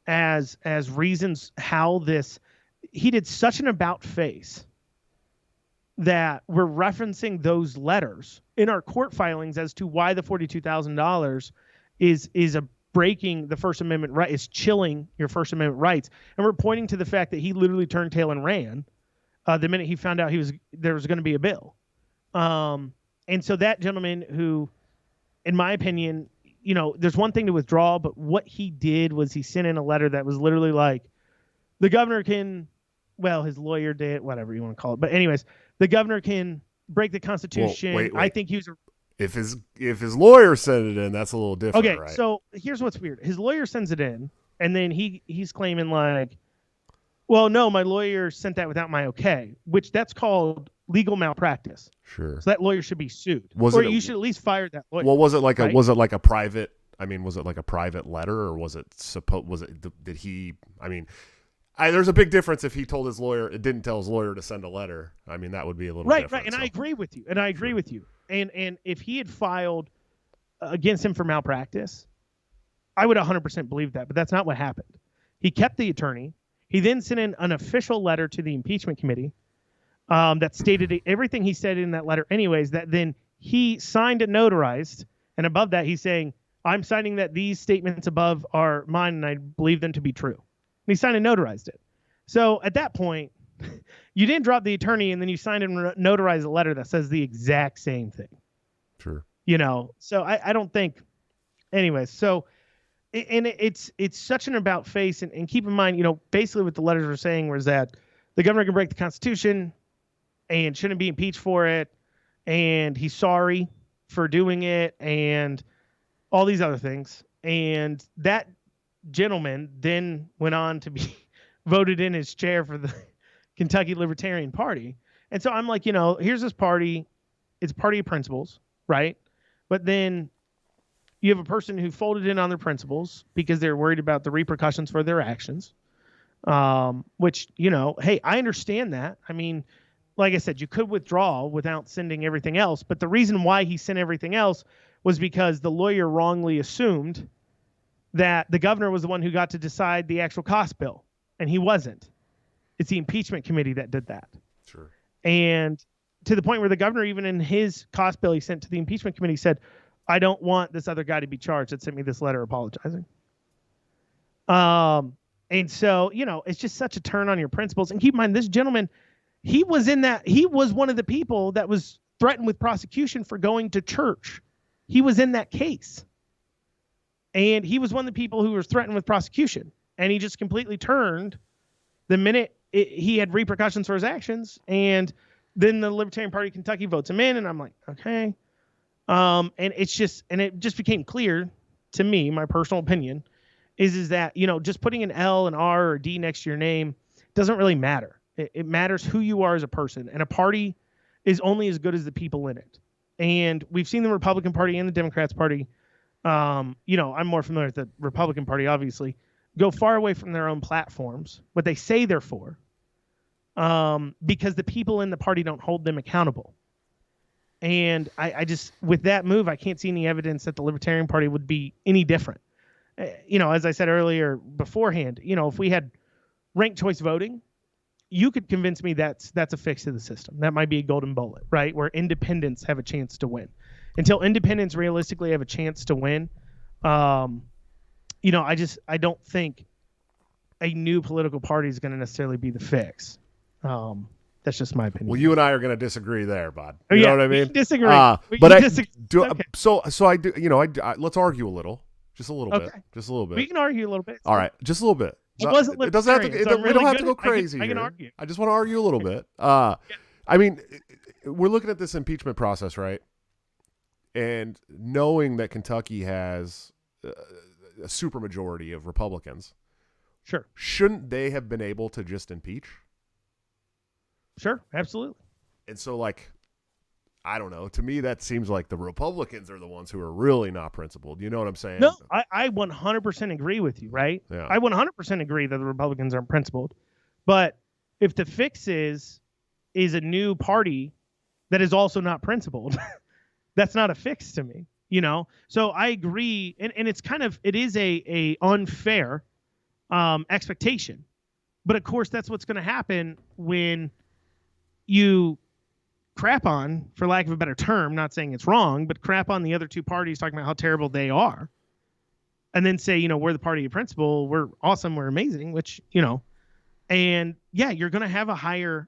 as reasons how he did such an about face that we're referencing those letters in our court filings as to why the $42,000 is a breaking the First Amendment right, is chilling your First Amendment rights. And we're pointing to the fact that he literally turned tail and ran the minute he found out there was going to be a bill. And so that gentleman who, in my opinion, there's one thing to withdraw, but what he did was he sent in a letter that was literally like, the governor can, well, his lawyer did, whatever you want to call it. But anyways, the governor can break the Constitution. Well, wait. I think he was if his lawyer sent it in, that's a little different. Okay, right? So here's what's weird. His lawyer sends it in, and then he's claiming like, well, no, my lawyer sent that without my okay, which that's called legal malpractice. Sure. So that lawyer should be sued. You should at least fire that lawyer. Well, was it like right? a private? I mean, was it like a private letter, or did he? I mean, there's a big difference if he told his lawyer, it didn't tell his lawyer to send a letter. I mean, that would be a little different. Right. And I agree with you. And if he had filed against him for malpractice, I would 100% believe that. But that's not what happened. He kept the attorney. He then sent in an official letter to the impeachment committee that stated everything he said in that letter anyways, that then he signed and notarized. And above that, he's saying, I'm signing that these statements above are mine and I believe them to be true. And he signed and notarized it. So at that point, you didn't drop the attorney and then you signed and notarized a letter that says the exact same thing. Sure. So I don't think, anyways. So, and it's such an about face. And keep in mind, basically what the letters were saying was that the governor can break the Constitution and shouldn't be impeached for it. And he's sorry for doing it and all these other things. And that gentleman then went on to be voted in his chair for the Kentucky Libertarian Party. And so I'm like, here's this party. It's a party of principles, right? But then you have a person who folded in on their principles because they're worried about the repercussions for their actions, which, hey, I understand that. I mean, like I said, you could withdraw without sending everything else. But the reason why he sent everything else was because the lawyer wrongly assumed that the governor was the one who got to decide the actual cost bill. And he wasn't. It's the impeachment committee that did that. Sure. And to the point where the governor, even in his cost bill he sent to the impeachment committee, said, I don't want this other guy to be charged that sent me this letter apologizing. And so, it's just such a turn on your principles. And keep in mind, this gentleman, he was one of the people that was threatened with prosecution for going to church. He was in that case. And he was one of the people who was threatened with prosecution. And he just completely turned the minute he had repercussions for his actions. And then the Libertarian Party of Kentucky votes him in. And I'm like, okay. And it just became clear to me, my personal opinion, is that, just putting an L, an R, or a D next to your name doesn't really matter. It matters who you are as a person. And a party is only as good as the people in it. And we've seen the Republican Party and the Democrats Party, I'm more familiar with the Republican Party, obviously, go far away from their own platforms, what they say they're for, because the people in the party don't hold them accountable. And I just, with that move, I can't see any evidence that the Libertarian Party would be any different. As I said earlier beforehand, if we had ranked choice voting, you could convince me that's a fix to the system. That might be a golden bullet, right? Where independents have a chance to win. Until independents realistically have a chance to win, I don't think a new political party is going to necessarily be the fix. That's just my opinion. Well, you and I are going to disagree there, bud. You know what I mean? Disagree. But I disagree. do. Okay. So I do. Let's argue a little, just a little bit, just a little bit. We can argue a little bit. All right, just a little bit. It wasn't It doesn't have to. libertarian, so I'm We don't really have to good go at- crazy. I can here. argue. I just want to argue a little bit. I mean, we're looking at this impeachment process, right? And knowing that Kentucky has a supermajority of Republicans, Sure. shouldn't they have been able to just impeach? Sure. Absolutely. And so, I don't know. To me, that seems like the Republicans are the ones who are really not principled. You know what I'm saying? No, I 100% agree with you, right? Yeah. I 100% agree that the Republicans aren't principled. But if the fix is a new party that is also not principled, that's not a fix to me, So I agree, and it is a unfair expectation. But of course, that's what's going to happen when you crap on, for lack of a better term, not saying it's wrong, but crap on the other two parties, talking about how terrible they are, and then say, we're the party of principle, we're awesome, we're amazing, which, and yeah, you're going to have a higher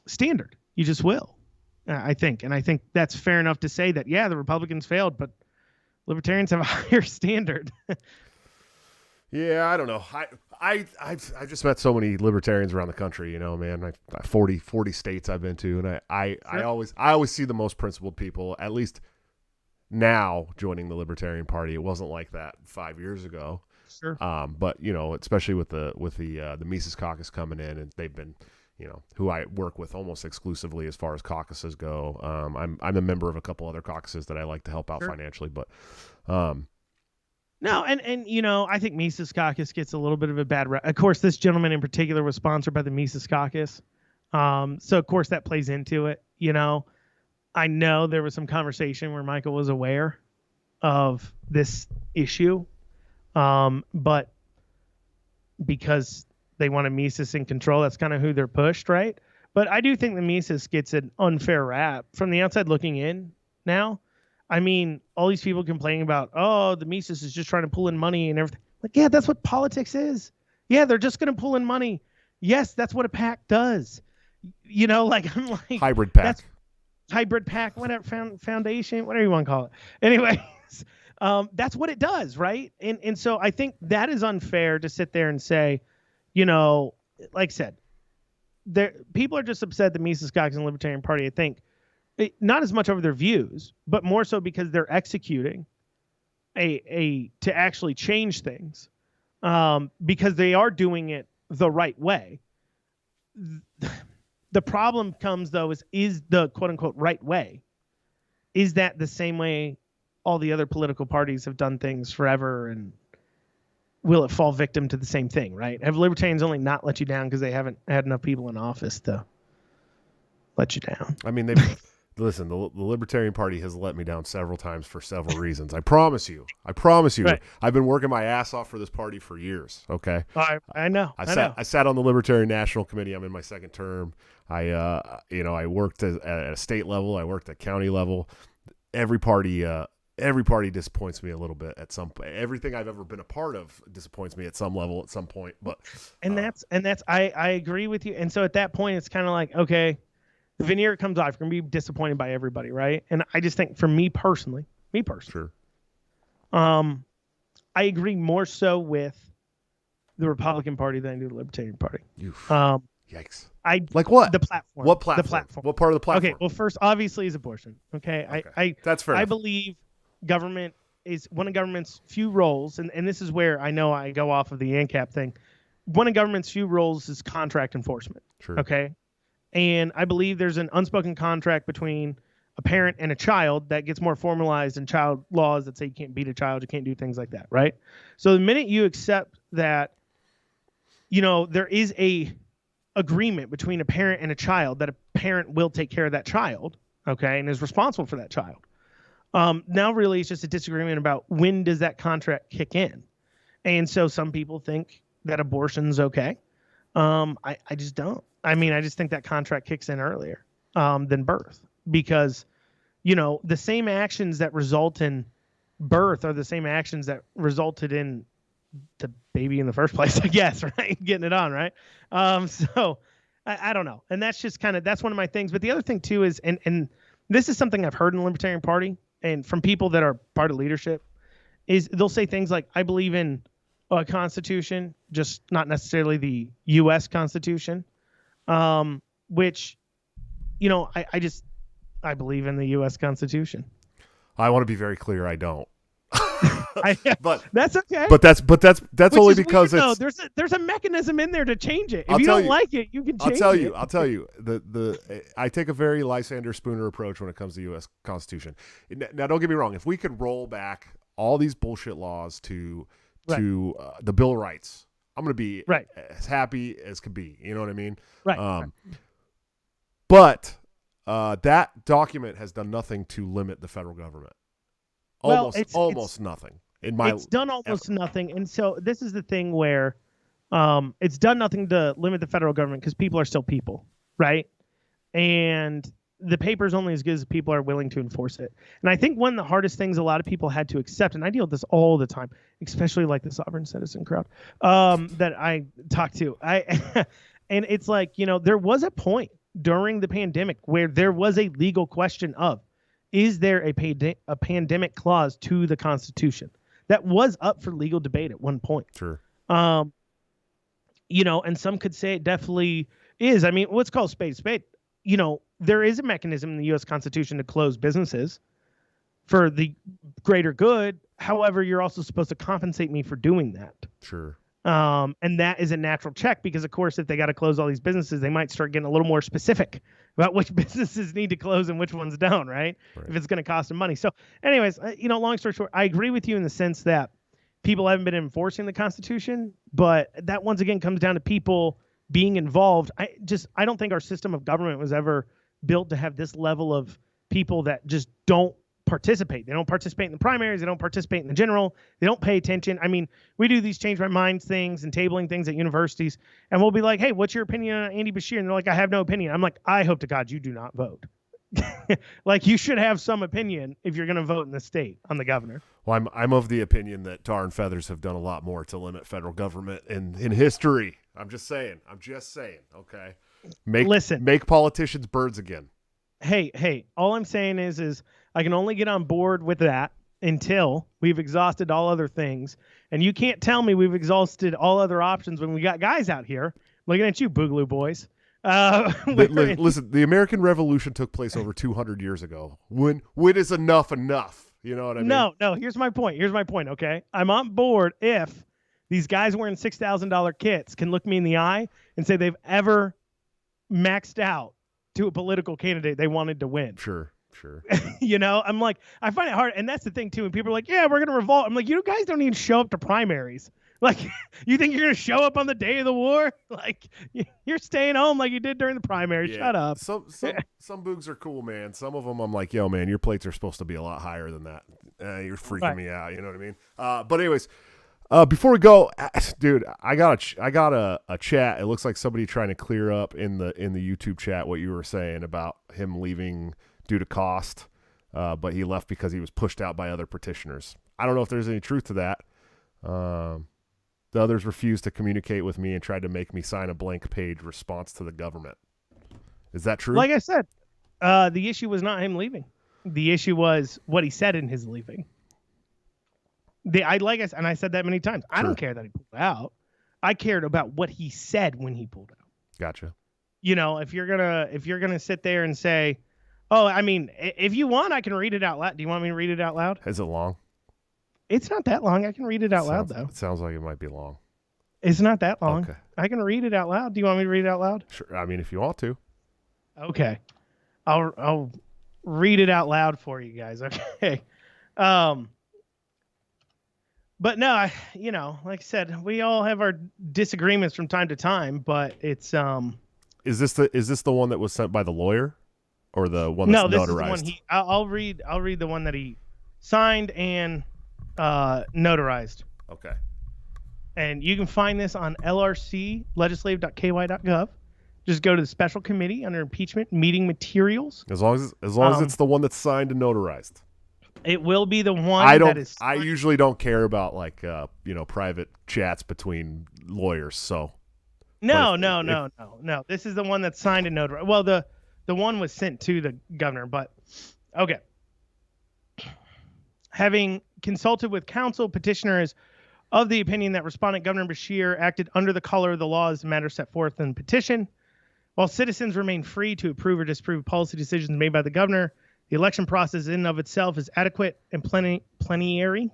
standard. You just will, I think. And I think that's fair enough to say that, yeah, the Republicans failed, but Libertarians have a higher standard. Yeah, I don't know. I've just met so many libertarians around the country, man. 40 states I've been to, and I always see the most principled people, at least now, joining the Libertarian Party. It wasn't like that 5 years ago. Sure. But especially with the Mises Caucus coming in, and they've been, who I work with almost exclusively as far as caucuses go. I'm a member of a couple other caucuses that I like to help out financially, but no, and I think Mises Caucus gets a little bit of a bad rep. Of course, this gentleman in particular was sponsored by the Mises Caucus, so of course that plays into it. I know there was some conversation where Michael was aware of this issue, but because they wanted Mises in control, that's kind of who they're pushed, right? But I do think the Mises gets an unfair rap from the outside looking in now. I mean, all these people complaining about, the Mises is just trying to pull in money and everything. Yeah, that's what politics is. Yeah, they're just going to pull in money. Yes, that's what a PAC does. I'm like hybrid PAC. That's hybrid PAC, whatever, foundation, whatever you want to call it. Anyways, that's what it does, right? And so I think that is unfair to sit there and say, like I said, people are just upset the Mises Caucus and Libertarian Party, I think, not as much over their views, but more so because they're executing to actually change things, because they are doing it the right way. The problem comes, though, is the quote-unquote right way. Is that the same way all the other political parties have done things forever, and will it fall victim to the same thing, right? Have libertarians only not let you down because they haven't had enough people in office to let you down? I mean, listen, the Libertarian Party has let me down several times for several reasons. I promise you. Right. I've been working my ass off for this party for years. Okay. I know. I sat on the Libertarian National Committee. I'm in my second term. I worked at a state level. I worked at county level. Every party disappoints me a little bit at some point. Everything I've ever been a part of disappoints me at some level at some point. But I agree with you. And so at that point, it's kind of like, okay, the veneer comes off. You're going to be disappointed by everybody, right? And I just think for me personally, sure. I agree more so with the Republican Party than I do the Libertarian Party. Yikes. Like what? The platform. What platform? The platform. What part of the platform? Okay, well, first, obviously, is abortion. Okay. That's fair. I believe government is one of government's few roles, and this is where I know I go off of the ANCAP thing. One of government's few roles is contract enforcement. Sure. Okay. And I believe there's an unspoken contract between a parent and a child that gets more formalized in child laws that say you can't beat a child, you can't do things like that, right? So the minute you accept that, there is a agreement between a parent and a child that parent will take care of that child, okay, and is responsible for that child. Now really it's just a disagreement about when does that contract kick in. And so some people think that abortion's okay. I just don't. I mean, I just think that contract kicks in earlier than birth, because, you know, the same actions that result in birth are the same actions that resulted in the baby in the first place, I guess, right? Getting it on, right? So I don't know. And that's just that's one of my things. But the other thing too is, and this is something I've heard in the Libertarian Party and from people that are part of leadership, is they'll say things like, I believe in a constitution, just not necessarily the U.S. Constitution, which, you know, I believe in the U.S. Constitution. I want to be very clear. I don't. But that's okay. But that's only because weird, it's there's a mechanism in there to change it. If you don't like it, you can change it. I'll tell you. I take a very Lysander Spooner approach when it comes to the U.S. Constitution. Now, don't get me wrong. If we could roll back all these bullshit laws to the Bill of Rights, I'm going to be as happy as could be. You know what I mean? Right. But that document has done nothing to limit the federal government. Almost nothing. It's done almost nothing. And so this is the thing where it's done nothing to limit the federal government because people are still people, right? And the paper is only as good as people are willing to enforce it. And I think one of the hardest things a lot of people had to accept, and I deal with this all the time, especially like the sovereign citizen crowd that I talk to. And it's like, you know, there was a point during the pandemic where there was a legal question of, is there a pandemic clause to the Constitution? That was up for legal debate at one point. Sure. You know, and some could say it definitely is. I mean, what's called spade a spade. You know, there is a mechanism in the U.S. Constitution to close businesses for the greater good. However, you're also supposed to compensate me for doing that. Sure. And that is a natural check because, of course, if they got to close all these businesses, they might start getting a little more specific about which businesses need to close and which ones don't, right? If it's going to cost them money. So anyways, you know, long story short, I agree with you in the sense that people haven't been enforcing the Constitution, but that once again comes down to people being involved. I don't think our system of government was ever built to have this level of people that just don't participate. They don't participate in the primaries. They don't participate in the general. They don't pay attention. I mean, we do these change my minds things and tabling things at universities, and we'll be like, hey, what's your opinion on Andy Bashir? And they're like, I have no opinion. I'm like, I hope to God you do not vote. Like, you should have some opinion if you're going to vote in the state on the governor. Well, I'm of the opinion that tar and feathers have done a lot more to limit federal government in history. I'm just saying. Okay. Make politicians birds again. Hey, all I'm saying is I can only get on board with that until we've exhausted all other things. And you can't tell me we've exhausted all other options when we got guys out here looking at you, Boogaloo boys. Listen, the American Revolution took place over 200 years ago. When is enough? You know what I mean? No, here's my point, okay? I'm on board if these guys wearing $6,000 kits can look me in the eye and say they've ever maxed out to a political candidate they wanted to win. Sure. You know, I'm like, I find it hard. And that's the thing, too. And people are like, yeah, we're going to revolt. I'm like, you guys don't even show up to primaries. Like, you think you're going to show up on the day of the war? Like, you're staying home like you did during the primary. Yeah. Shut up. Some boogs are cool, man. Some of them I'm like, yo, man, your plates are supposed to be a lot higher than that. You're freaking me out. You know what I mean? But anyways, before we go, dude, I got a chat. It looks like somebody trying to clear up in the YouTube chat what you were saying about him leaving due to cost, but he left because he was pushed out by other petitioners. I don't know if there's any truth to that. The others refused to communicate with me and tried to make me sign a blank page response to the government. Is that true? Like I said, the issue was not him leaving. The issue was what he said in his leaving. I said that many times. I don't care that he pulled out. I cared about what he said when he pulled out. Gotcha. You know, if you're gonna sit there and say, oh, I mean, if you want, I can read it out loud. Do you want me to read it out loud? Is it long? It's not that long. I can read it out loud, though. It sounds like it might be long. It's not that long. Okay. I can read it out loud. Do you want me to read it out loud? Sure. I mean, if you want to. Okay. I'll read it out loud for you guys. Okay. But no, like I said, we all have our disagreements from time to time, but it's Is this the one that was sent by the lawyer, or the one that's No, this notarized? is the one I'll read the one that he signed and notarized. Okay. And you can find this on lrclegislative.ky.gov. Just go to the special committee under impeachment meeting materials. As long as it's the one that's signed and notarized. It will be the one I usually don't care about private chats between lawyers. So No. This is the one that's signed and notarized. Well, the one was sent to the governor, but okay. Having consulted with counsel, petitioner is of the opinion that Respondent Governor Beshear acted under the color of the law as the matter set forth in the petition. While citizens remain free to approve or disapprove policy decisions made by the governor, the election process in and of itself is adequate and plenary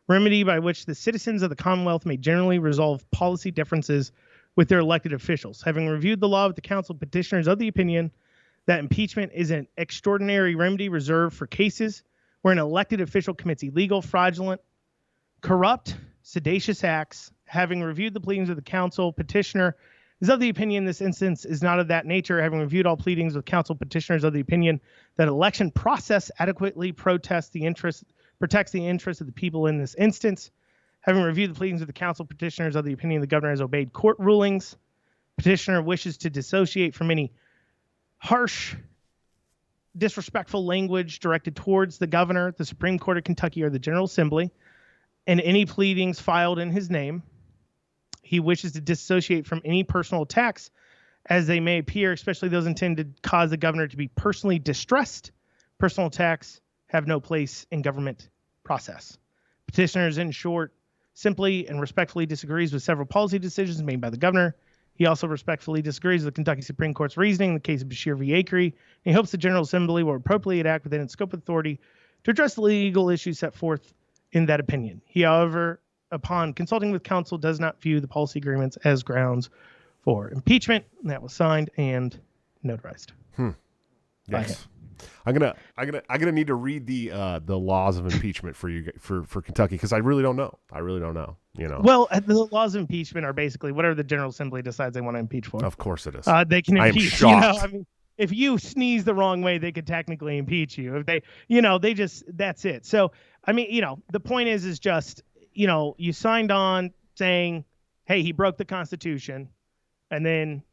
remedy by which the citizens of the Commonwealth may generally resolve policy differences with their elected officials. Having reviewed the law with the council, petitioners of the opinion that impeachment is an extraordinary remedy reserved for cases where an elected official commits illegal, fraudulent, corrupt, seditious acts. Having reviewed the pleadings of the council, petitioner is of the opinion this instance is not of that nature. Having reviewed all pleadings with council, petitioners of the opinion that election process adequately protects the interests of the people in this instance. Having reviewed the pleadings of the council, petitioners of the opinion the governor has obeyed court rulings. Petitioner wishes to dissociate from any harsh, disrespectful language directed towards the governor, the Supreme Court of Kentucky, or the General Assembly, and any pleadings filed in his name. He wishes to dissociate from any personal attacks as they may appear, especially those intended to cause the governor to be personally distressed. Personal attacks have no place in government process. Petitioners, in short, simply and respectfully disagrees with several policy decisions made by the governor. He also respectfully disagrees with the Kentucky Supreme Court's reasoning in the case of Beshear v. Acree. He hopes the General Assembly will appropriately act within its scope of authority to address the legal issues set forth in that opinion. He, however, upon consulting with counsel, does not view the policy agreements as grounds for impeachment. And that was signed and notarized. Yes. I'm gonna need to read the laws of impeachment for you for Kentucky, because I really don't know. Well, the laws of impeachment are basically whatever the General Assembly decides they want to impeach for. Of course it is. They can impeach. I am shocked. If you sneeze the wrong way, they could technically impeach you. If they, that's it. So, the point is just, you signed on saying, hey, he broke the Constitution. And then,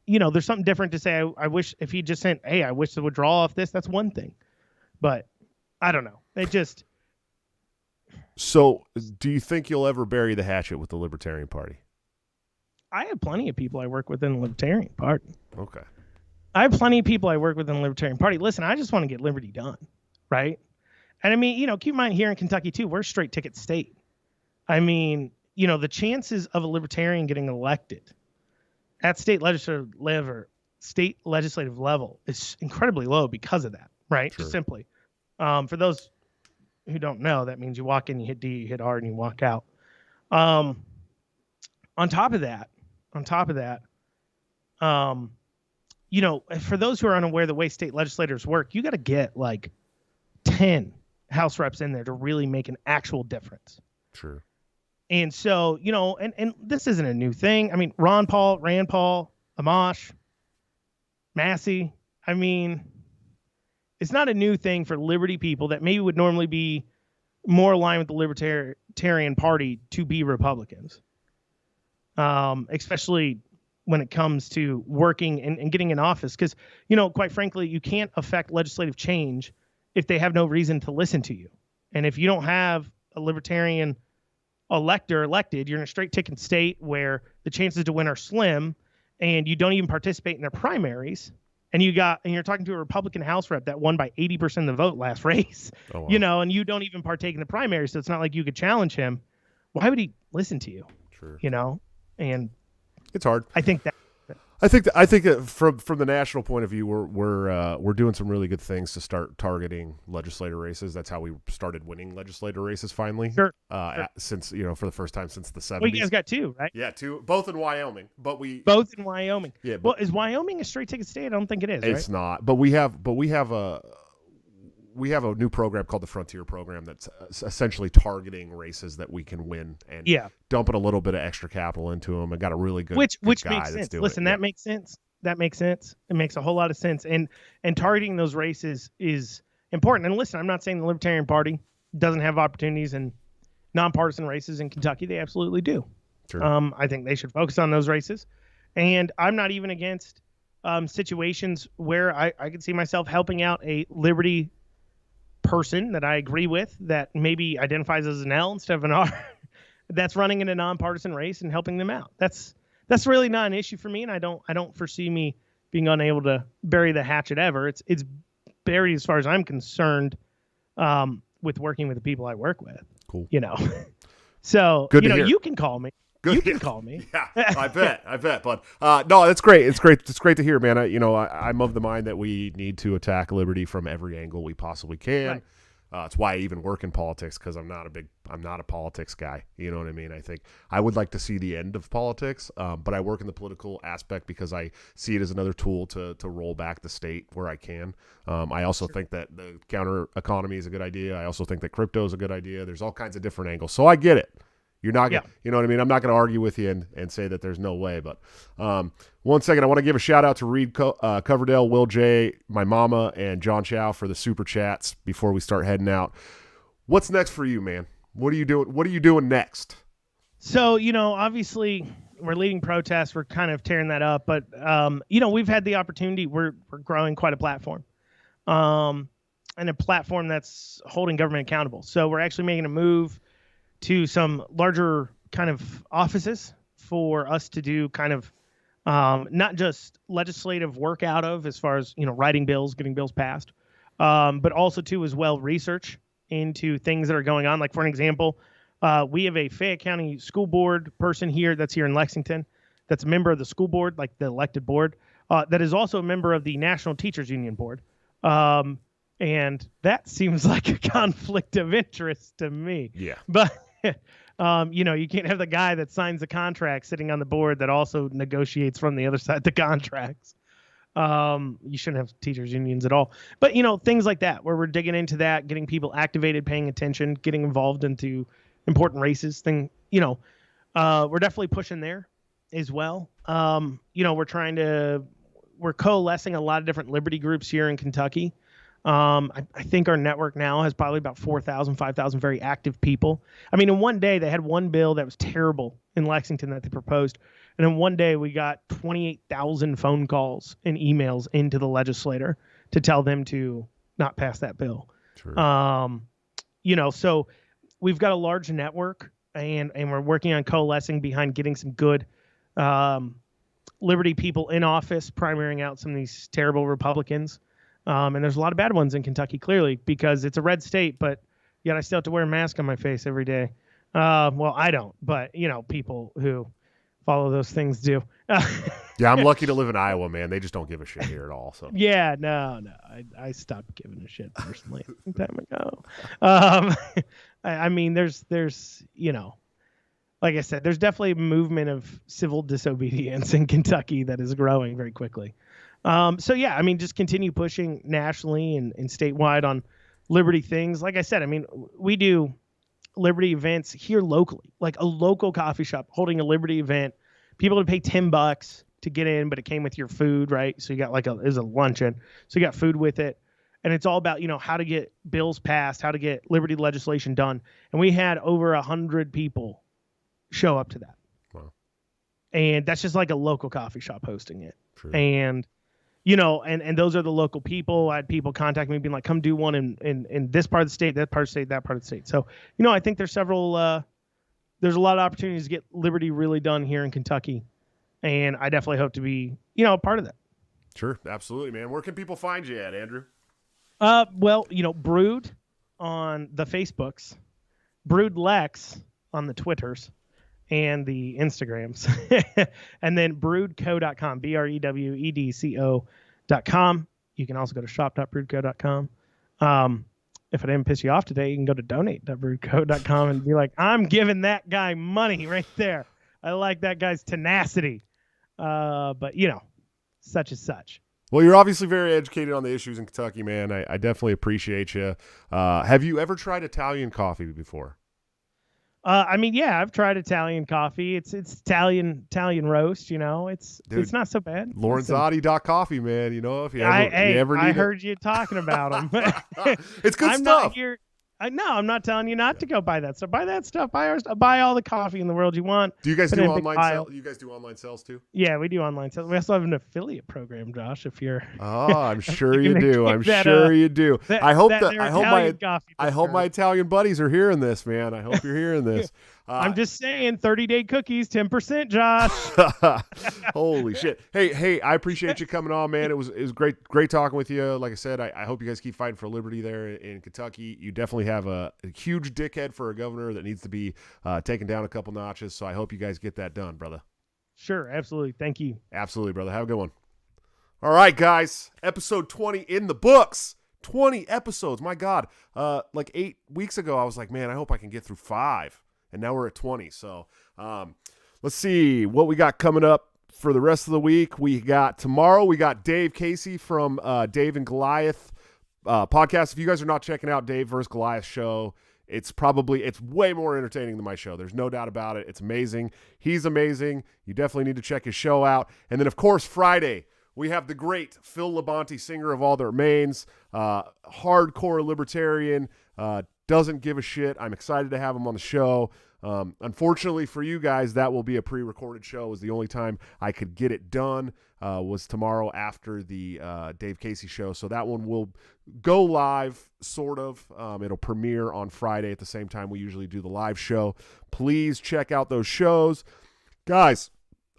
there's something different to say. I wish if he just sent, hey, I wish to withdraw off this. That's one thing. But I don't know. So do you think you'll ever bury the hatchet with the Libertarian Party? I have plenty of people I work with in the Libertarian Party. Okay. I have plenty of people I work with in the Libertarian Party. Listen, I just want to get liberty done, right? And keep in mind here in Kentucky too, we're a straight ticket state. The chances of a Libertarian getting elected at state legislative level is incredibly low because of that, right? Sure. Just simply. For those who don't know, that means you walk in, you hit D, you hit R, and you walk out. On top of that, for those who are unaware the way state legislators work, you got to get like 10 House reps in there to really make an actual difference. Sure. And so, and this isn't a new thing. Rand Paul, Amash, Massey. It's not a new thing for liberty people that maybe would normally be more aligned with the Libertarian Party to be Republicans. Especially when it comes to working and getting in office. Because, quite frankly, you can't affect legislative change if they have no reason to listen to you. And if you don't have a Libertarian elected, you're in a straight ticket state where the chances to win are slim, and you don't even participate in their primaries. And you're talking to a Republican House rep that won by 80% of the vote last race, oh, wow. And you don't even partake in the primary. So it's not like you could challenge him. Why would he listen to you? Sure. And it's hard. I think that from the national point of view, we're doing some really good things to start targeting legislator races. That's how we started winning legislator races finally. Sure. Since for the first time since the 70s. Well, you guys got two, right? Yeah, two, both in Wyoming. Both in Wyoming. Yeah. Well, is Wyoming a straight ticket state? I don't think it is. It's right? not. But we have a new program called the Frontier Program that's essentially targeting races that we can win and dumping a little bit of extra capital into them. I got a really good which guy makes sense. doing Listen, it. that makes sense. that makes sense. It makes a whole lot of sense. And targeting those races is important. And listen, I'm not saying the Libertarian Party doesn't have opportunities in nonpartisan races in Kentucky. They absolutely do. Sure. I think they should focus on those races. And I'm not even against situations where I could see myself helping out a Liberty person that I agree with that maybe identifies as an L instead of an R that's running in a nonpartisan race and helping them out. That's really not an issue for me, and I don't foresee me being unable to bury the hatchet ever. It's buried as far as I'm concerned with working with the people I work with. Cool. So Good to hear. you can call me. Good. You can call me. Yeah, I bet. But no, that's great. It's great to hear, man. I'm of the mind that we need to attack liberty from every angle we possibly can. Right. It's why I even work in politics, because I'm not a politics guy. You know what I mean? I think I would like to see the end of politics, but I work in the political aspect because I see it as another tool to roll back the state where I can. I also think that the counter economy is a good idea. I also think that crypto is a good idea. There's all kinds of different angles. So I get it. You're not gonna, you know what I mean? I'm not going to argue with you and say that there's no way. But 1 second, I want to give a shout out to Reed Coverdale, Will J, my mama, and John Chow for the super chats before we start heading out. What's next for you, man? What are you doing? What are you doing next? So, obviously we're leading protests. We're kind of tearing that up. But, we've had the opportunity. We're growing quite a platform and a platform that's holding government accountable. So we're actually making a move to some larger kind of offices for us to do kind of not just legislative work out of as far as, writing bills, getting bills passed, but also to as well research into things that are going on. Like, for an example, we have a Fayette County school board person here that's here in Lexington that's a member of the school board, like the elected board, that is also a member of the National Teachers Union Board. And that seems like a conflict of interest to me. Yeah. But you can't have the guy that signs the contract sitting on the board that also negotiates from the other side the contracts. You shouldn't have teachers unions at all. But, things like that, where we're digging into that, getting people activated, paying attention, getting involved into important races we're definitely pushing there as well. We're coalescing a lot of different liberty groups here in Kentucky. I think our network now has probably about 4,000, 5,000 very active people. I mean, in one day, they had one bill that was terrible in Lexington that they proposed. And in one day, we got 28,000 phone calls and emails into the legislator to tell them to not pass that bill. True. So we've got a large network and we're working on coalescing behind getting some good liberty people in office, primarying out some of these terrible Republicans. And there's a lot of bad ones in Kentucky, clearly, because it's a red state, but yet I still have to wear a mask on my face every day. Well, I don't, but, people who follow those things do. Yeah, I'm lucky to live in Iowa, man. They just don't give a shit here at all. So yeah, no. I stopped giving a shit personally a long time ago. I mean, there's like I said, there's definitely a movement of civil disobedience in Kentucky that is growing very quickly. Just continue pushing nationally and statewide on liberty things. Like I said, I mean, we do liberty events here locally, like a local coffee shop holding a liberty event. People would pay $10 to get in, but it came with your food, right? So you got it was a luncheon. So you got food with it. And it's all about, how to get bills passed, how to get liberty legislation done. And we had over 100 people show up to that. Wow. And that's just like a local coffee shop hosting it. True. And and those are the local people. I had people contact me being like, come do one in this part of the state, that part of the state, that part of the state. So, I think there's a lot of opportunities to get liberty really done here in Kentucky. And I definitely hope to be, a part of that. Sure. Absolutely, man. Where can people find you at, Andrew? Brood on the Facebooks, Brood Lex on the Twitters and the Instagrams, and then broodco.com, BREWEDCO.com. You can also go to shop.broodco.com. If I didn't piss you off today, you can go to donate.broodco.com and be like, I'm giving that guy money right there. I like that guy's tenacity. But such is such. Well, you're obviously very educated on the issues in Kentucky, man. I definitely appreciate you. Have you ever tried Italian coffee before? I mean, yeah, I've tried Italian coffee. It's Italian roast. It's Dude, it's not so bad. Lorenzati.coffee, man. You know, if you ever need I heard you talking about them. It's good I'm stuff. not here. No, I'm not telling you not to go buy that stuff. Buy that stuff. Buy all the coffee in the world you want. Do you guys Put do it in a big online pile. sales? You guys do online sales too? Yeah, we do online sales. We also have an affiliate program, Josh. If you're, Oh, I'm sure you gonna do. take I'm that, sure you do. I hope my Italian buddies are hearing this, man. I hope you're hearing this. I'm just saying, 30-day cookies, 10%, Josh. Holy shit! Hey, I appreciate you coming on, man. It was great talking with you. Like I said, I hope you guys keep fighting for liberty there in Kentucky. You definitely have a huge dickhead for a governor that needs to be taken down a couple notches. So I hope you guys get that done, brother. Sure, absolutely. Thank you. Absolutely, brother. Have a good one. All right, guys. Episode 20 in the books. 20 episodes. My God. Like 8 weeks ago, I was like, man, I hope I can get through 5. And now we're at 20. So let's see what we got coming up for the rest of the week. Tomorrow, we got Dave Casey from Dave and Goliath podcast. If you guys are not checking out Dave versus Goliath show, it's way more entertaining than my show. There's no doubt about it. It's amazing. He's amazing. You definitely need to check his show out. And then, of course, Friday, we have the great Phil Labonte, singer of All That Remains, hardcore libertarian, doesn't give a shit. I'm excited to have him on the show. Unfortunately for you guys, that will be a pre-recorded show. It was the only time I could get it done was tomorrow after the Dave Casey show. So that one will go live, sort of. It'll premiere on Friday at the same time we usually do the live show. Please check out those shows. Guys,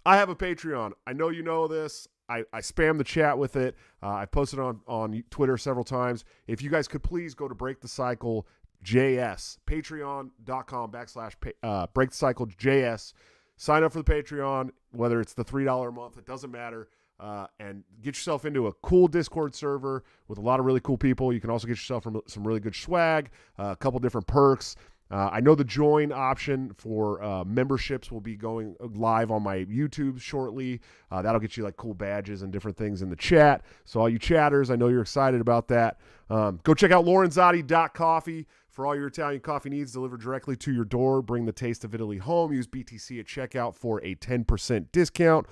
I have a Patreon. I know you know this. I spam the chat with it. I posted on Twitter several times. If you guys could please go to Break the Cycle JS, patreon.com/Break the Cycle JS. Sign up for the Patreon, whether it's the $3 a month, it doesn't matter. And get yourself into a cool Discord server with a lot of really cool people. You can also get yourself some really good swag, a couple different perks. I know the join option for memberships will be going live on my YouTube shortly. That'll get you like cool badges and different things in the chat. So all you chatters, I know you're excited about that. Go check out Lorenzati.coffee for all your Italian coffee needs delivered directly to your door. Bring the taste of Italy home. Use BTC at checkout for a 10% discount.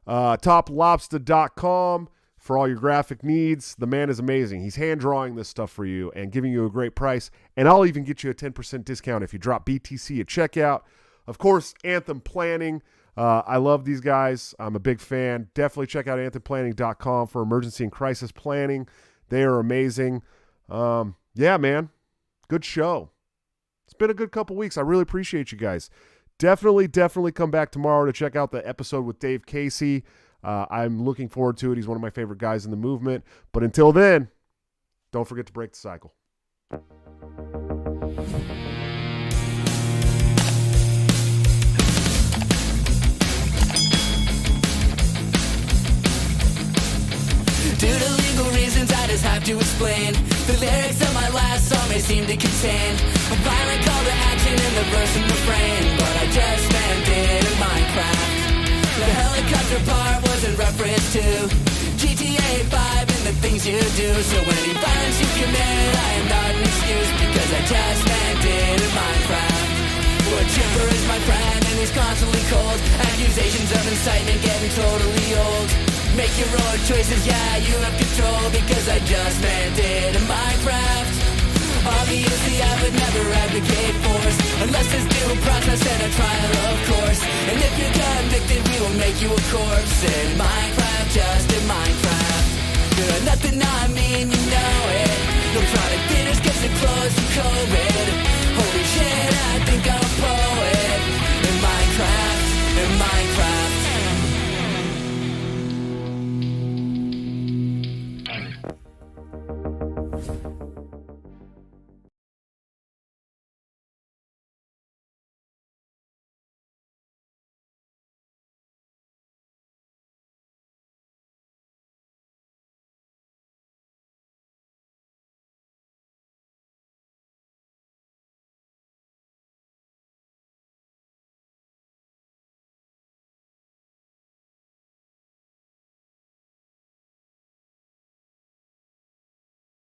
TopLobster.com for all your graphic needs. The man is amazing. He's hand drawing this stuff for you and giving you a great price. And I'll even get you a 10% discount if you drop BTC at checkout. Of course, Anthem Planning. I love these guys. I'm a big fan. Definitely check out anthemplanning.com for emergency and crisis planning. They are amazing. Yeah, man. Good show. It's been a good couple weeks. I really appreciate you guys. Definitely come back tomorrow to check out the episode with Dave Casey. I'm looking forward to it. He's one of my favorite guys in the movement. But until then, don't forget to break the cycle. Due to legal reasons, I just have to explain. The lyrics of my last song may seem to contain a violent call to action in the verse and refrain, but I just meant it in Minecraft. The helicopter part was in reference to GTA 5 and the things you do. So any violence you commit, I am not an excuse, because I just meant it in Minecraft. Well, Chipper is my friend and he's constantly cold. Accusations of incitement getting totally old. Make your own choices, yeah, you have control, because I just meant it in Minecraft. Obviously I would never advocate force, unless there's due process and a trial, of course. And if you're convicted, we will make you a corpse in Minecraft, just in Minecraft. Nothing I mean, you know it. No product theaters, get so close,